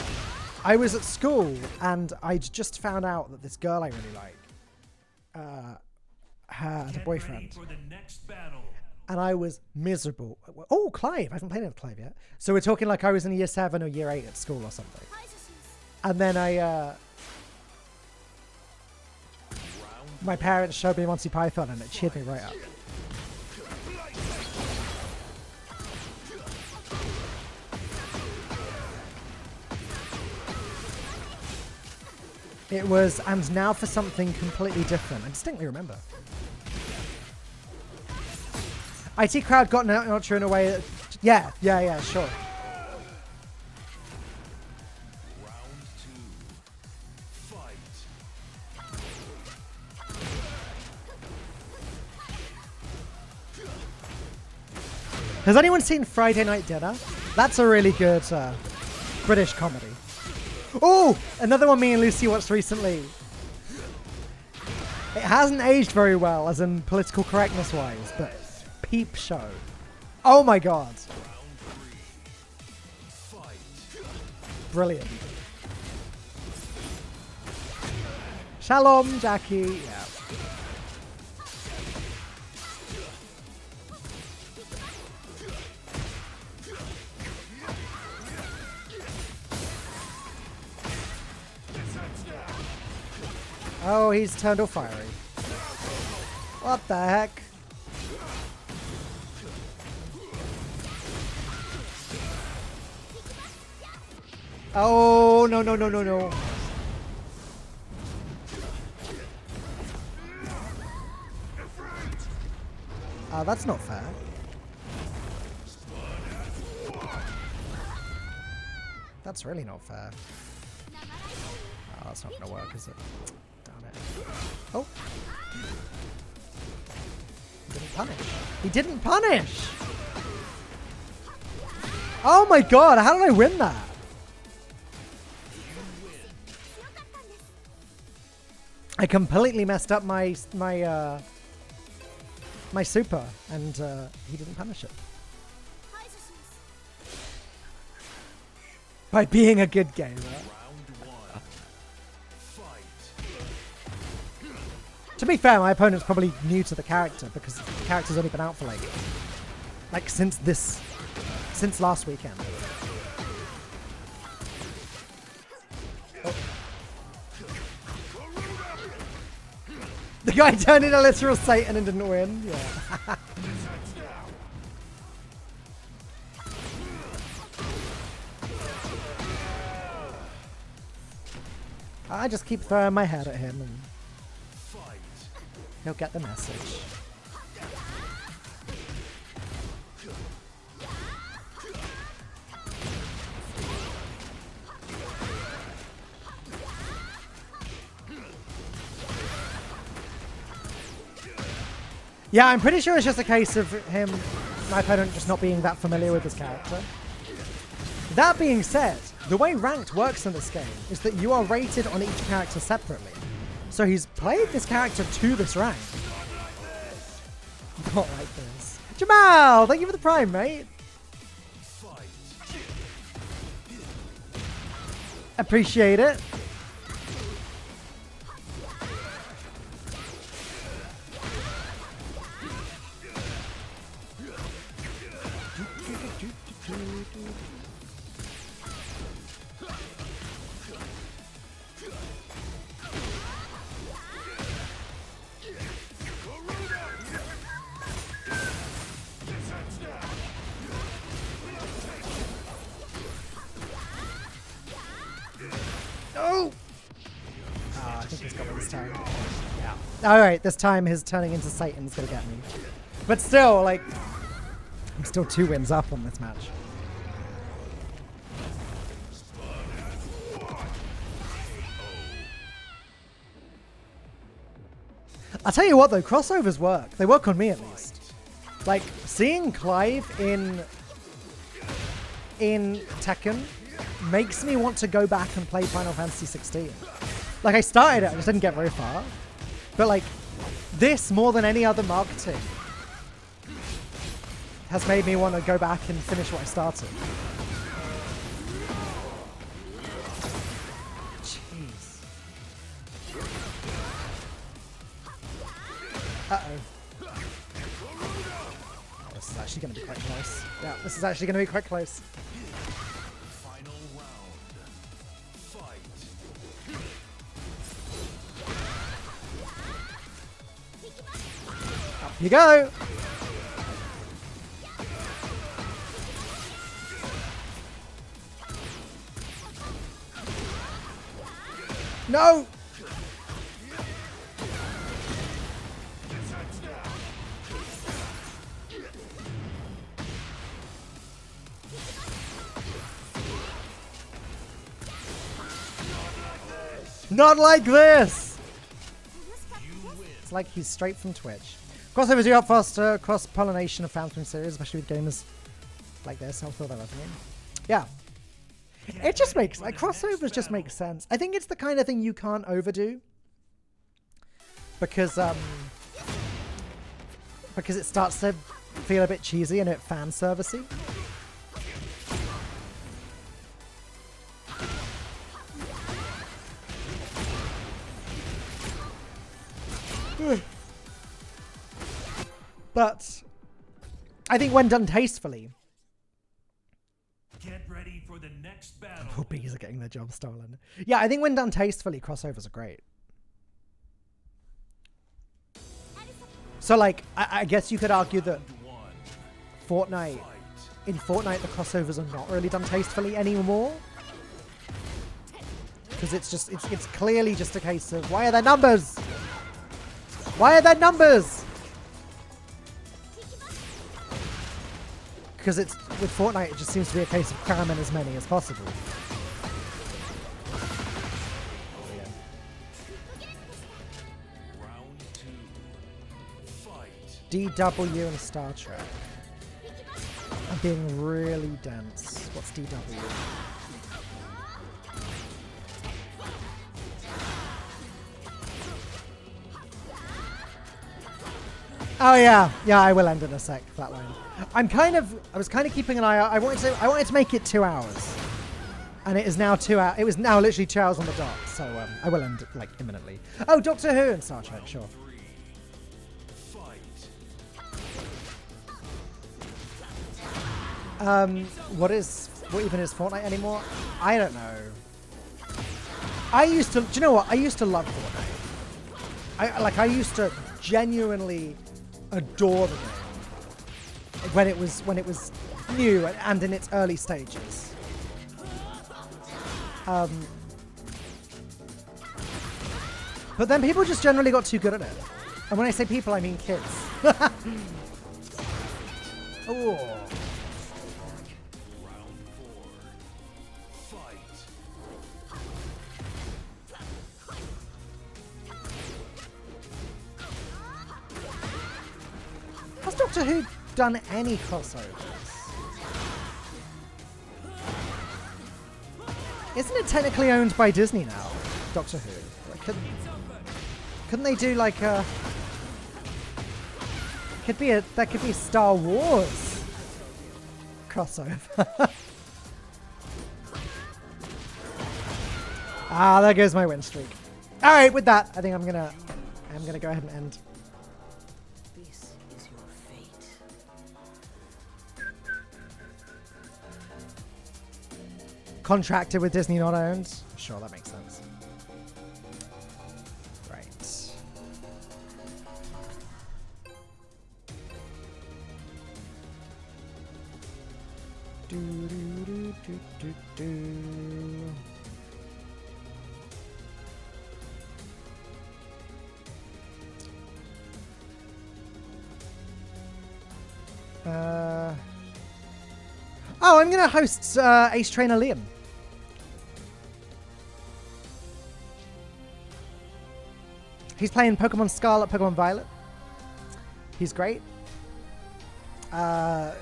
I was at school and I'd just found out that this girl I really like had a boyfriend. And I was miserable. Oh, Clive. I haven't played with Clive yet. So we're talking like I was in year 7 or year 8 at school or something. And then my parents showed me Monty Python and it cheered me right up. It was, and now for something completely different. I distinctly remember. IT Crowd got an outro in a way that, yeah, sure. Round 2. Fight. Has anyone seen Friday Night Dinner? That's a really good British comedy. Oh, another one me and Lucy watched recently. It hasn't aged very well, as in political correctness wise, but Peep Show. Oh my god. Brilliant. Shalom, Jackie. Yeah. Oh, he's turned all fiery. What the heck? Oh, no. Oh, that's not fair. That's really not fair. Oh, that's not gonna work, is it? Oh. He didn't punish. He didn't punish! Oh my god, how did I win that? I completely messed up my super, and he didn't punish it. By being a good gamer. To be fair, my opponent's probably new to the character because the character's only been out for like since last weekend. Oh. The guy turned into a literal Satan and didn't win. Yeah. I just keep throwing my head at him and he'll get the message. Yeah, I'm pretty sure it's just a case of my opponent just not being that familiar with his character. That being said, the way ranked works in this game is that you are rated on each character separately. So he's played this character to this rank. Not like this. Jamal, thank you for the prime, mate. Appreciate it. Oh! I think he's got me this time. Yeah. Alright, this time his turning into Satan's gonna get me. But still, like, I'm still 2 wins up on this match. I'll tell you what though, crossovers work. They work on me at least. Like, seeing Clive in Tekken makes me want to go back and play Final Fantasy 16. Like, I started it, I just didn't get very far. But like, this more than any other marketing has made me want to go back and finish what I started. Jeez. Uh-oh. Oh, this is actually going to be quite close. Yeah, this is actually going to be quite close. Final round. Fight. Up you go! No! Not like this! It's like he's straight from Twitch. Crossovers do help foster cross-pollination of fans from series, especially with gamers like this. I'll feel that opinion. Yeah. It just makes, like, crossovers just make sense. I think it's the kind of thing you can't overdo. Because it starts to feel a bit cheesy and a bit fan servicey. But I think when done tastefully, Get ready for the next battle. poor bees are getting their job stolen. Yeah, I think when done tastefully, crossovers are great. So, like, I guess you could argue that Fortnite, in Fortnite, the crossovers are not really done tastefully anymore. Because it's just, it's clearly just a case of, why are there numbers? Why are there numbers? Because it's, with Fortnite, it just seems to be a case of cram in as many as possible. Round 2. Fight. DW and Star Trek are being really dense. What's DW? Oh yeah, I will end in a sec. Flatline. I was kind of keeping an eye out. I wanted to make it 2 hours, and it is now 2 hours. It was now literally 2 hours on the dot. So I will end it like imminently. Oh, Doctor Who and Star Trek, sure. What even is Fortnite anymore? I don't know. I used to, do you know what? I used to love Fortnite. I used to genuinely adore the game when it was new and in its early stages. But then people just generally got too good at it. And when I say people, I mean kids. Oh. Has Doctor Who done any crossovers? Isn't it technically owned by Disney now? Doctor Who. Like, couldn't they do like a? That could be a Star Wars crossover. Ah, there goes my win streak. All right, with that, I think I'm gonna go ahead and end. This is your fate. Contracted with Disney, not owned. Sure, that makes sense. Right. Do do do do do do. Oh, I'm going to host Ace Trainer Liam. He's playing Pokemon Scarlet, Pokemon Violet. He's great. There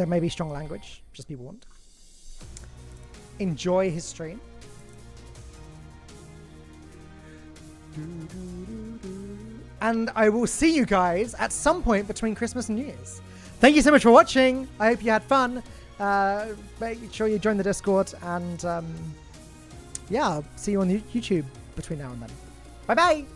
may be strong language, just be warned. Enjoy his stream. And I will see you guys at some point between Christmas and New Year's. Thank you so much for watching. I hope you had fun. Make sure you join the Discord. And yeah, I'll see you on YouTube between now and then. Bye-bye.